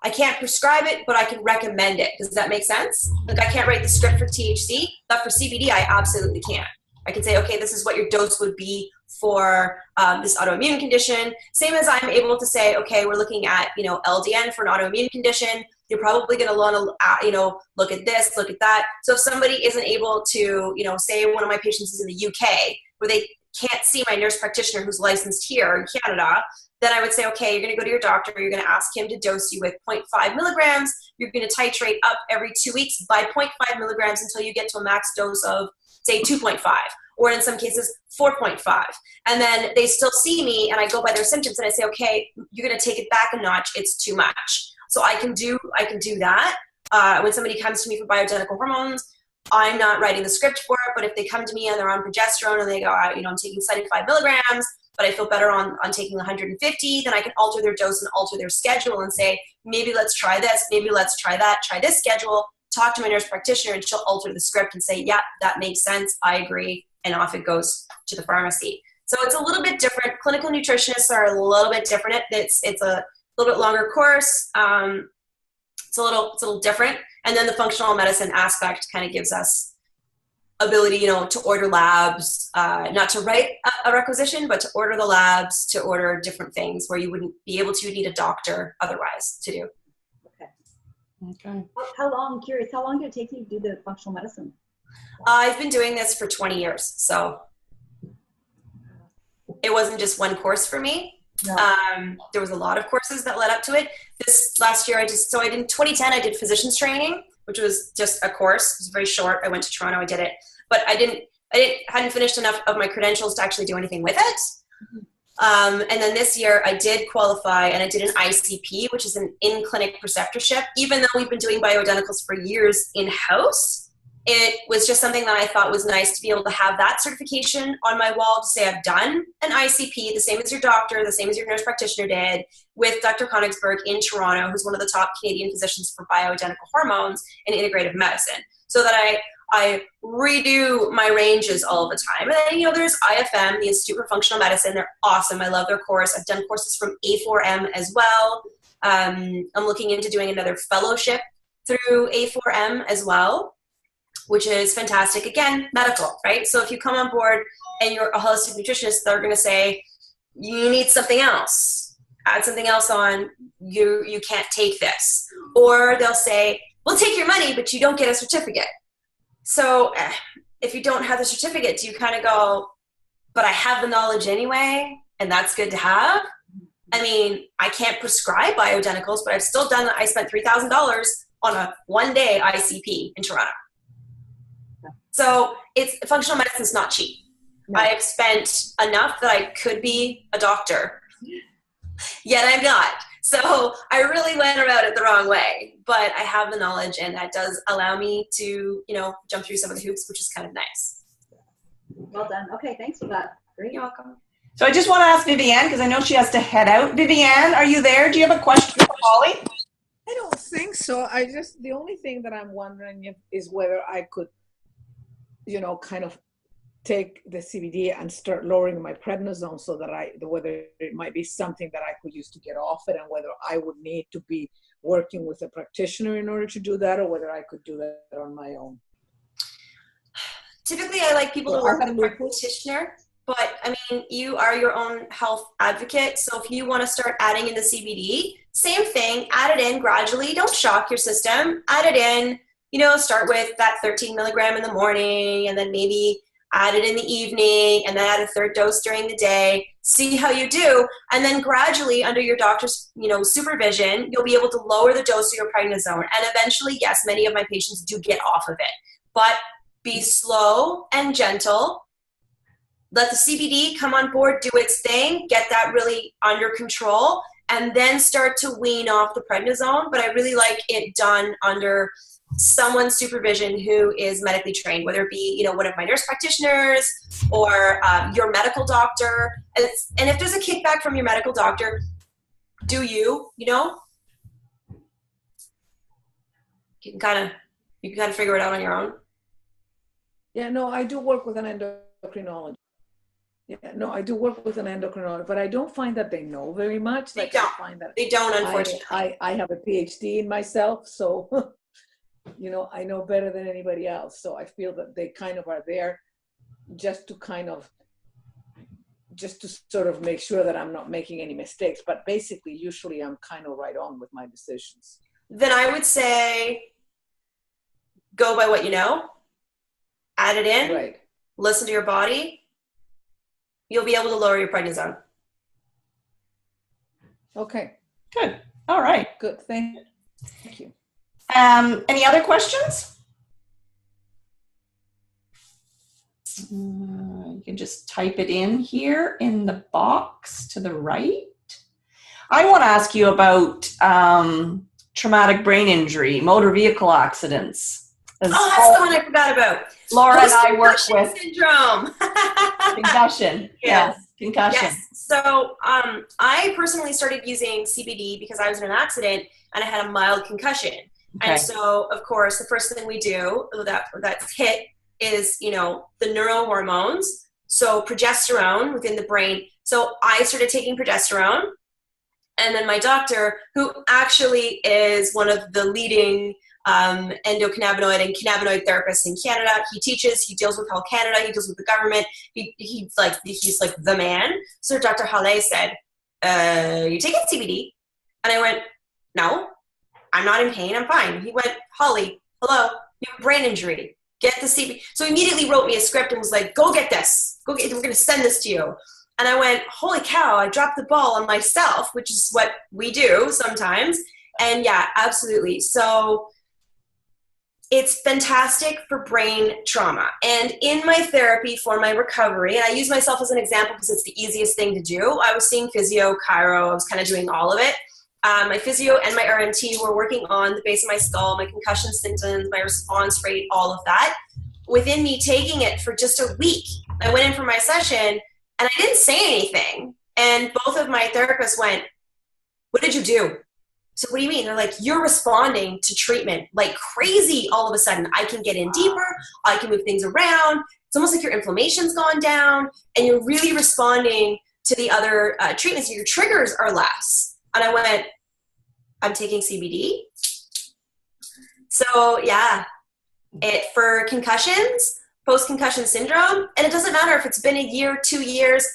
I can't prescribe it, but I can recommend it. Does that make sense? Like I can't write the script for THC, but for CBD, I absolutely can. I can say, okay, this is what your dose would be for this autoimmune condition. Same as I'm able to say, okay, we're looking at, LDN for an autoimmune condition. You're probably going to want to, look at this, look at that. So if somebody isn't able to, say one of my patients is in the UK where they can't see my nurse practitioner who's licensed here in Canada, then I would say, okay, you're going to go to your doctor. You're going to ask him to dose you with 0.5 milligrams. You're going to titrate up every 2 weeks by 0.5 milligrams until you get to a max dose of, say, 2.5, or in some cases, 4.5. And then they still see me, and I go by their symptoms, and I say, okay, you're going to take it back a notch. It's too much. So I can do that. When somebody comes to me for bioidentical hormones, I'm not writing the script for it, but if they come to me and they're on progesterone and they go, I'm taking 75 milligrams, but I feel better on taking 150, then I can alter their dose and alter their schedule and say, maybe let's try this, maybe let's try that, try this schedule, talk to my nurse practitioner, and she'll alter the script and say, yeah, that makes sense, I agree, and off it goes to the pharmacy. So it's a little bit different. Clinical nutritionists are a little bit different. It's a little bit longer course. It's a little different. And then the functional medicine aspect kind of gives us ability, to order labs, not to write a requisition, but to order the labs, to order different things where you wouldn't be able to need a doctor otherwise to do. Okay. How long did it take you to do the functional medicine? I've been doing this for 20 years. So it wasn't just one course for me. No. There was a lot of courses that led up to it. This last year, in 2010, I did physician's training, which was just a course. It was very short. I went to Toronto, I did it, but I hadn't finished enough of my credentials to actually do anything with it. And then this year I did qualify, and I did an ICP, which is an in-clinic preceptorship. Even though we've been doing bioidenticals for years in-house, it was just something that I thought was nice to be able to have that certification on my wall to say I've done an ICP, the same as your doctor, the same as your nurse practitioner did, with Dr. Konigsberg in Toronto, who's one of the top Canadian physicians for bioidentical hormones and integrative medicine, so that I redo my ranges all the time. And then, there's IFM, the Institute for Functional Medicine. They're awesome. I love their course. I've done courses from A4M as well. I'm looking into doing another fellowship through A4M as well, which is fantastic. Again, medical, right? So if you come on board and you're a holistic nutritionist, they're going to say, you need something else. Add something else on. You can't take this. Or they'll say, we'll take your money, but you don't get a certificate. So if you don't have the certificate, do you kind of go, but I have the knowledge anyway, and that's good to have? I mean, I can't prescribe bioidenticals, but I've still done it. I spent $3,000 on a one-day ICP in Toronto. So functional medicine is not cheap. No. I have spent enough that I could be a doctor, yet I'm not. So I really went about it the wrong way, but I have the knowledge, and that does allow me to, jump through some of the hoops, which is kind of nice. Well done. Okay, thanks for that. Great. You're welcome. So I just want to ask Viviane, because I know she has to head out. Viviane, are you there? Do you have a question for Holly? I don't think so. The only thing that I'm wondering is whether I could, kind of take the CBD and start lowering my prednisone, so that whether it might be something that I could use to get off it, and whether I would need to be working with a practitioner in order to do that, or whether I could do that on my own. Typically, I like people to work with a practitioner, but I mean, you are your own health advocate. So if you want to start adding in the CBD, same thing, add it in gradually. Don't shock your system. Add it in, start with that 13 milligram in the morning, and then maybe add it in the evening, and then add a third dose during the day. See how you do. And then gradually, under your doctor's, supervision, you'll be able to lower the dose of your prednisone. And eventually, yes, many of my patients do get off of it. But be slow and gentle. Let the CBD come on board, do its thing, get that really under control, and then start to wean off the prednisone. But I really like it done under someone's supervision who is medically trained, whether it be, one of my nurse practitioners or your medical doctor. And if there's a kickback from your medical doctor, you can kind of figure it out on your own. Yeah, no, I do work with an endocrinologist. Yeah, no, I do work with an endocrinologist, but I don't find that they know very much. They don't. They don't, unfortunately. I have a PhD in myself, so I know better than anybody else. So I feel that they kind of are there just to kind of just to sort of make sure that I'm not making any mistakes. But basically, usually I'm kind of right on with my decisions. Then I would say go by what you know, add it in, Right. listen to your body. You'll be able to lower your prednisone. Okay. Good. All right. Good. Thank you. Any other questions? You can just type it in here in the box to the right. I want to ask you about traumatic brain injury, motor vehicle accidents. Oh, that's the one I forgot about. Laura and I work with syndrome. concussion. Yes, concussion. Yes. So I personally started using CBD because I was in an accident and I had a mild concussion. Okay. And so, of course, the first thing we do that's hit is, the neurohormones. So progesterone within the brain. So I started taking progesterone. And then my doctor, who actually is one of the leading endocannabinoid and cannabinoid therapists in Canada, he deals with Health Canada, he deals with the government. He's like the man. So Dr. Halle said, you taking CBD? And I went, no, I'm not in pain, I'm fine. He went, Holly, hello, you have a brain injury. Get the CBD. So he immediately wrote me a script and was like, go get this. We're going to send this to you. And I went, holy cow, I dropped the ball on myself, which is what we do sometimes. And yeah, absolutely. So it's fantastic for brain trauma. And in my therapy for my recovery, and I use myself as an example because it's the easiest thing to do. I was seeing physio, chiro, I was kind of doing all of it. My physio and my RMT were working on the base of my skull, my concussion symptoms, my response rate, all of that. Within me taking it for just a week, I went in for my session and I didn't say anything. And both of my therapists went, what did you do? So what do you mean? They're like, you're responding to treatment like crazy all of a sudden. I can get in deeper. I can move things around. It's almost like your inflammation's gone down and you're really responding to the other treatments. Your triggers are less. And I went, I'm taking CBD. So yeah, for concussions, post-concussion syndrome, and it doesn't matter if it's been a year, 2 years,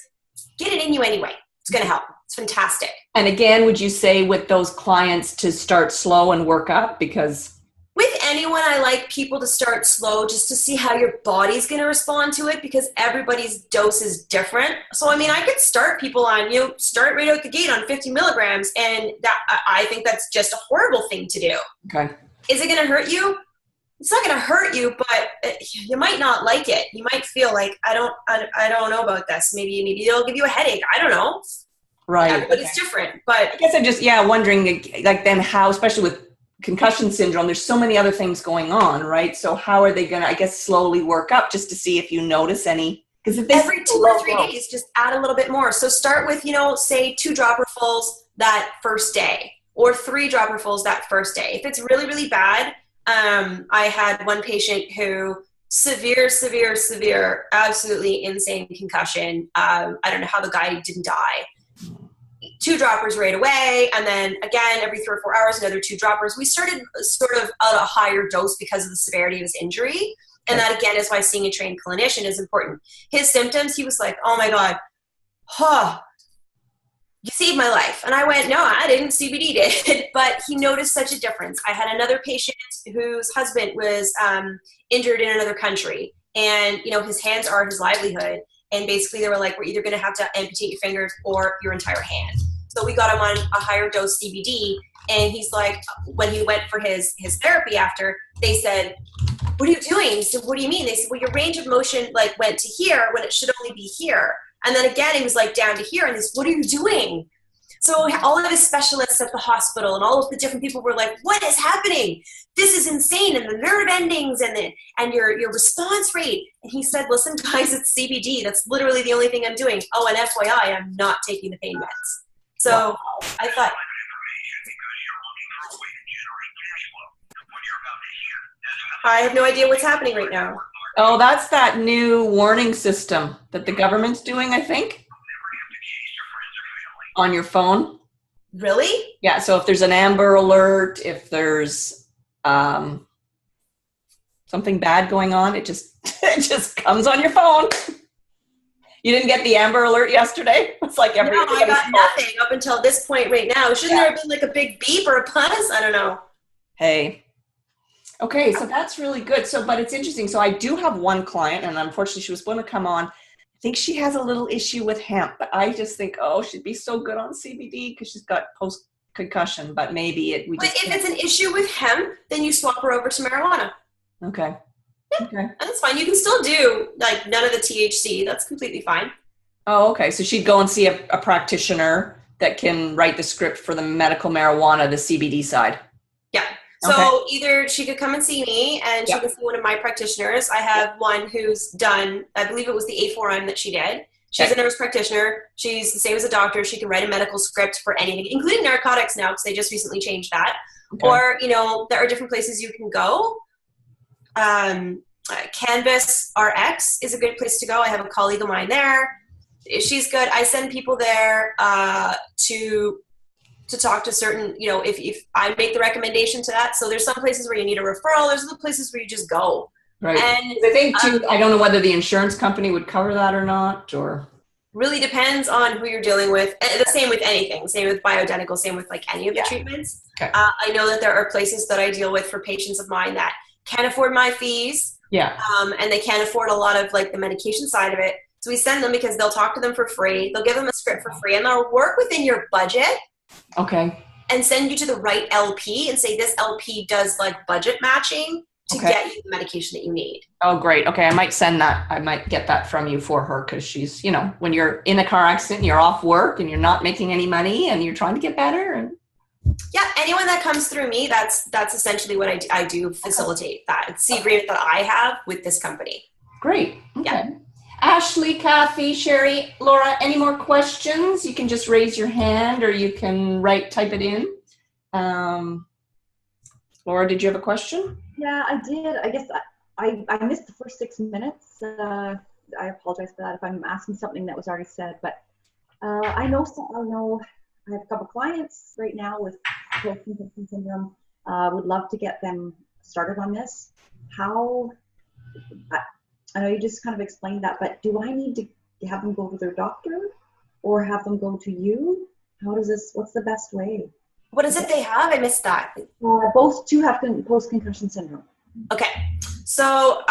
get it in you anyway. It's going to help. It's fantastic. And again, would you say with those clients to start slow and work up? Because with anyone, I like people to start slow just to see how your body's going to respond to it because everybody's dose is different. So, I mean, I could start people on, start right out the gate on 50 milligrams. And that I think that's just a horrible thing to do. Okay. Is it going to hurt you? It's not going to hurt you, but you might not like it. You might feel like, I don't know about this. Maybe it'll give you a headache. I don't know. Right. Everybody's different. But I guess I'm just, wondering like then how, especially with concussion syndrome, there's so many other things going on, right? So how are they going to, I guess, slowly work up just to see if you notice any? Because every 2 or 3 days, just add a little bit more. So start with, say 2 dropperfuls that first day or 3 dropperfuls that first day. If it's really, really bad, I had one patient who severe, absolutely insane concussion. I don't know how the guy didn't die. 2 droppers right away, and then again every 3 or 4 hours another 2 droppers. We started sort of at a higher dose because of the severity of his injury, and that again is why seeing a trained clinician is important. His symptoms, he was like, oh my god, you saved my life. And I went, no, I didn't, CBD did. But he noticed such a difference. I had another patient whose husband was injured in another country, and his hands are his livelihood. And basically they were like, we're either going to have to amputate your fingers or your entire hand. So we got him on a higher dose CBD. And he's like, when he went for his therapy after, they said, what are you doing? He said, what do you mean? They said, well, your range of motion went to here when it should only be here. And then again, he was down to here. And they said, what are you doing? So all of his specialists at the hospital and all of the different people were like, what is happening? This is insane. And the nerve endings and your response rate. And he said, listen, guys, it's CBD. That's literally the only thing I'm doing. Oh, and FYI, I'm not taking the pain meds. So wow. I thought, I have no idea what's happening right now. Oh, that's that new warning system that the government's doing, I think. On your phone. Really? Yeah. So if there's an Amber Alert, if there's something bad going on, it just comes on your phone. You didn't get the Amber Alert yesterday? It's like No, I got nothing up until this point right now. Shouldn't there have been like a big beep or a buzz? I don't know. Hey. Okay, so that's really good. So, but it's interesting. So I do have one client, and unfortunately she was going to come on. I think she has a little issue with hemp, but I just think, oh, she'd be so good on CBD because she's got post-concussion, but maybe But if it's an issue with hemp, then you swap her over to marijuana. Okay. Yeah, okay. And that's fine. You can still do like none of the THC. That's completely fine. Oh, okay. So she'd go and see a practitioner that can write the script for the medical marijuana, the CBD side. Yeah. So either she could come and see me and she could see one of my practitioners. I have one who's done, I believe it was the A4M that she did. She's a nurse practitioner. She's the same as a doctor. She can write a medical script for anything, including narcotics now because they just recently changed that. Okay. Or, you know, there are different places you can go. Canvas RX is a good place to go. I have a colleague of mine there. She's good. I send people there to talk to certain, you know, if I make the recommendation to that. So there's some places where you need a referral. There's other places where you just go. Right. And I think too, I don't know whether the insurance company would cover that or not, or. Really depends on who you're dealing with. The same with anything. Same with bioidentical. Same with like any of the treatments. Okay. I know that there are places that I deal with for patients of mine that can't afford my fees. Yeah. And they can't afford a lot of like the medication side of it. So we send them because they'll talk to them for free. They'll give them a script for free and they'll work within your budget. Okay. And send you to the right LP and say this LP does like budget matching to get you the medication that you need. Oh, great. Okay. I might send that. I might get that from you for her because she's, you know, when you're in a car accident, you're off work and you're not making any money and you're trying to get better. And yeah, anyone that comes through me, that's essentially what I do facilitate that. It's the agreement that I have with this company. Great. Okay. Yeah. Ashley, Kathy, Sherry, Laura, any more questions? You can just raise your hand or you can type it in. Laura, did you have a question? Yeah, I did. I guess I missed the first 6 minutes. I apologize for that if I'm asking something that was already said, but I know I have a couple clients right now with post-concussion syndrome. Would love to get them started on this. I know you just kind of explained that, but do I need to have them go to their doctor or have them go to you? What's the best way? What is it they have? I missed that. Both two have post-concussion syndrome. Okay. So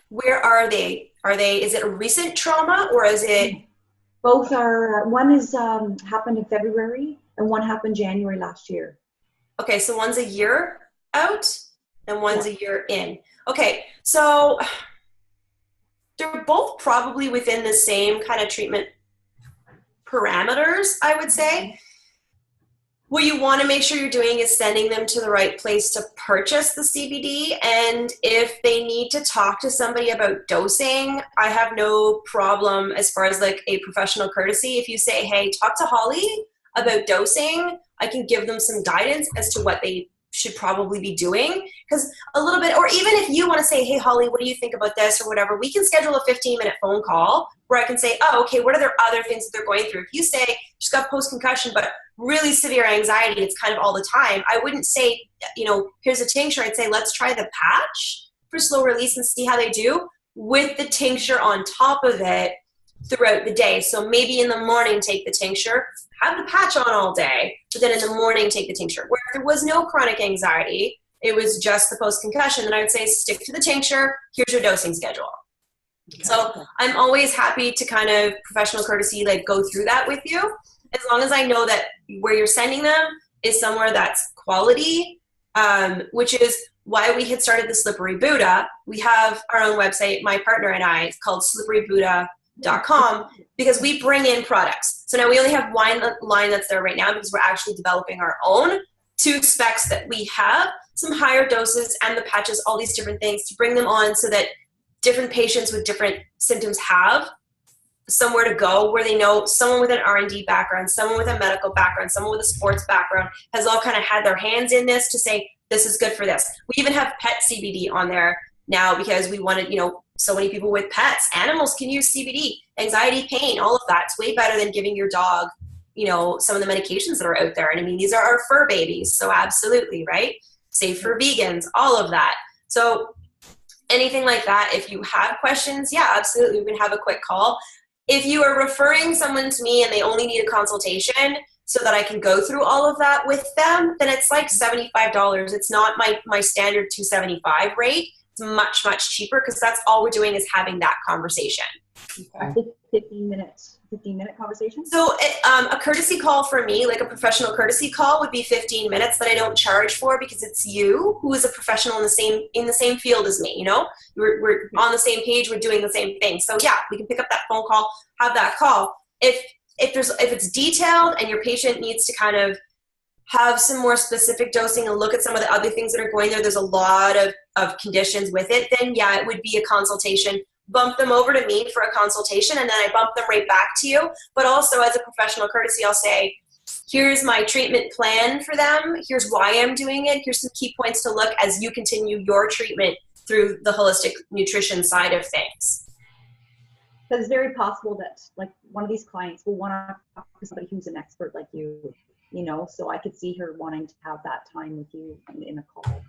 where are they? Is it a recent trauma or is it? Both are, one is happened in February and one happened January last year. Okay. So one's a year out and one's a year in. Okay, so they're both probably within the same kind of treatment parameters, I would say. What you want to make sure you're doing is sending them to the right place to purchase the CBD. And if they need to talk to somebody about dosing, I have no problem as far as like a professional courtesy. If you say, hey, talk to Holly about dosing, I can give them some guidance as to what they should probably be doing, because a little bit, or even if you want to say, hey Holly, what do you think about this or whatever, we can schedule a 15-minute phone call where I can say, oh, okay, what are their other things that they're going through? If you say she's got post-concussion but really severe anxiety, it's kind of all the time, I wouldn't say, you know, here's a tincture. I'd say let's try the patch for slow release and see how they do with the tincture on top of it throughout the day. So maybe in the morning take the tincture, have the patch on all day, but then in the morning take the tincture. Where if there was no chronic anxiety, it was just the post-concussion, then I would say stick to the tincture, here's your dosing schedule. Okay. So I'm always happy to kind of professional courtesy, like go through that with you, as long as I know that where you're sending them is somewhere that's quality, which is why we had started the Slippery Buddha. We have our own website, my partner and I, it's called slipperybuddha.com, because we bring in products. So now we only have one line that's there right now because we're actually developing our own 2 specs that we have, some higher doses and the patches, all these different things to bring them on so that different patients with different symptoms have somewhere to go where they know someone with an R&D background, someone with a medical background, someone with a sports background has all kind of had their hands in this to say, this is good for this. We even have pet CBD on there now because we wanted, you know, so many people with pets, animals can use CBD, anxiety, pain, all of that. It's way better than giving your dog, you know, some of the medications that are out there. And I mean, these are our fur babies. So absolutely, right? Safe for vegans, all of that. So anything like that, if you have questions, yeah, absolutely, we can have a quick call. If you are referring someone to me and they only need a consultation so that I can go through all of that with them, then it's like $75. It's not my standard $275 rate. It's much, much cheaper because that's all we're doing is having that conversation. Okay. 15-minute conversation? So a courtesy call for me, like a professional courtesy call, would be 15 minutes that I don't charge for because it's you who is a professional in the same field as me, you know? We're on the same page, we're doing the same thing. So yeah, we can pick up that phone call, have that call. If it's detailed and your patient needs to kind of have some more specific dosing and look at some of the other things that are going there's a lot of conditions with it, then yeah, it would be a consultation. Bump them over to me for a consultation, and then I bump them right back to you. But also as a professional courtesy, I'll say, here's my treatment plan for them. Here's why I'm doing it. Here's some key points to look as you continue your treatment through the holistic nutrition side of things. So it's very possible that like one of these clients will want to talk to somebody who's an expert like you know, so I could see her wanting to have that time with you in a call.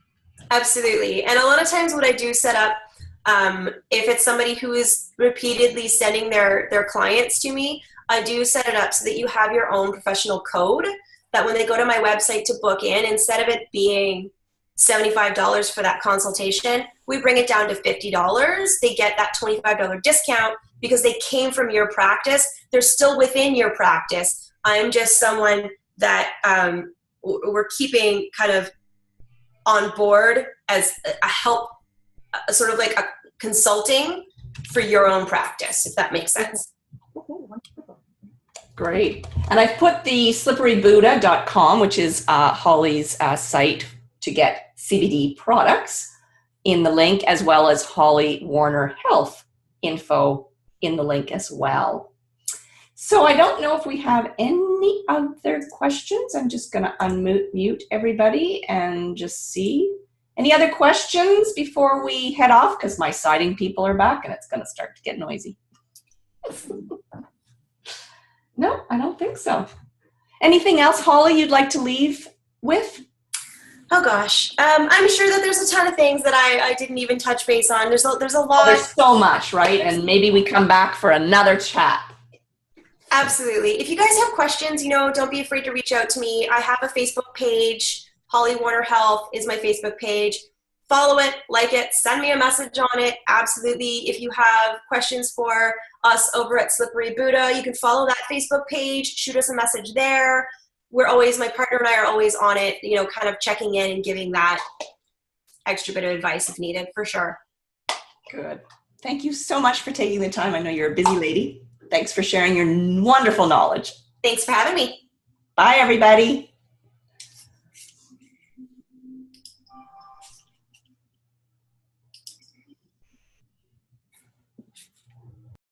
Absolutely. And a lot of times what I do set up, if it's somebody who is repeatedly sending their clients to me, I do set it up so that you have your own professional code that when they go to my website to book in, instead of it being $75 for that consultation, we bring it down to $50. They get that $25 discount because they came from your practice. They're still within your practice. I'm just someone that we're keeping kind of on board as a help, sort of like a consulting for your own practice, if that makes sense. Okay, wonderful. Great. And I've put the slipperybuddha.com, which is Holly's site to get CBD products, in the link, as well as Holly Warner Health info in the link as well. So I don't know if we have any other questions. I'm just going to unmute everybody and just see. Any other questions before we head off? Because my sighting people are back and it's going to start to get noisy. No, I don't think so. Anything else, Holly, you'd like to leave with? Oh gosh, I'm sure that there's a ton of things that I didn't even touch base on. There's a lot. Oh, there's so much, right? And maybe we come back for another chat. Absolutely. If you guys have questions, don't be afraid to reach out to me. I have a Facebook page. Holly Warner Health is my Facebook page. Follow it, like it, send me a message on it. Absolutely. If you have questions for us over at Slippery Buddha, you can follow that Facebook page, shoot us a message there. My partner and I are always on it, kind of checking in and giving that extra bit of advice if needed, for sure. Good. Thank you so much for taking the time. I know you're a busy lady. Thanks for sharing your wonderful knowledge. Thanks for having me. Bye, everybody.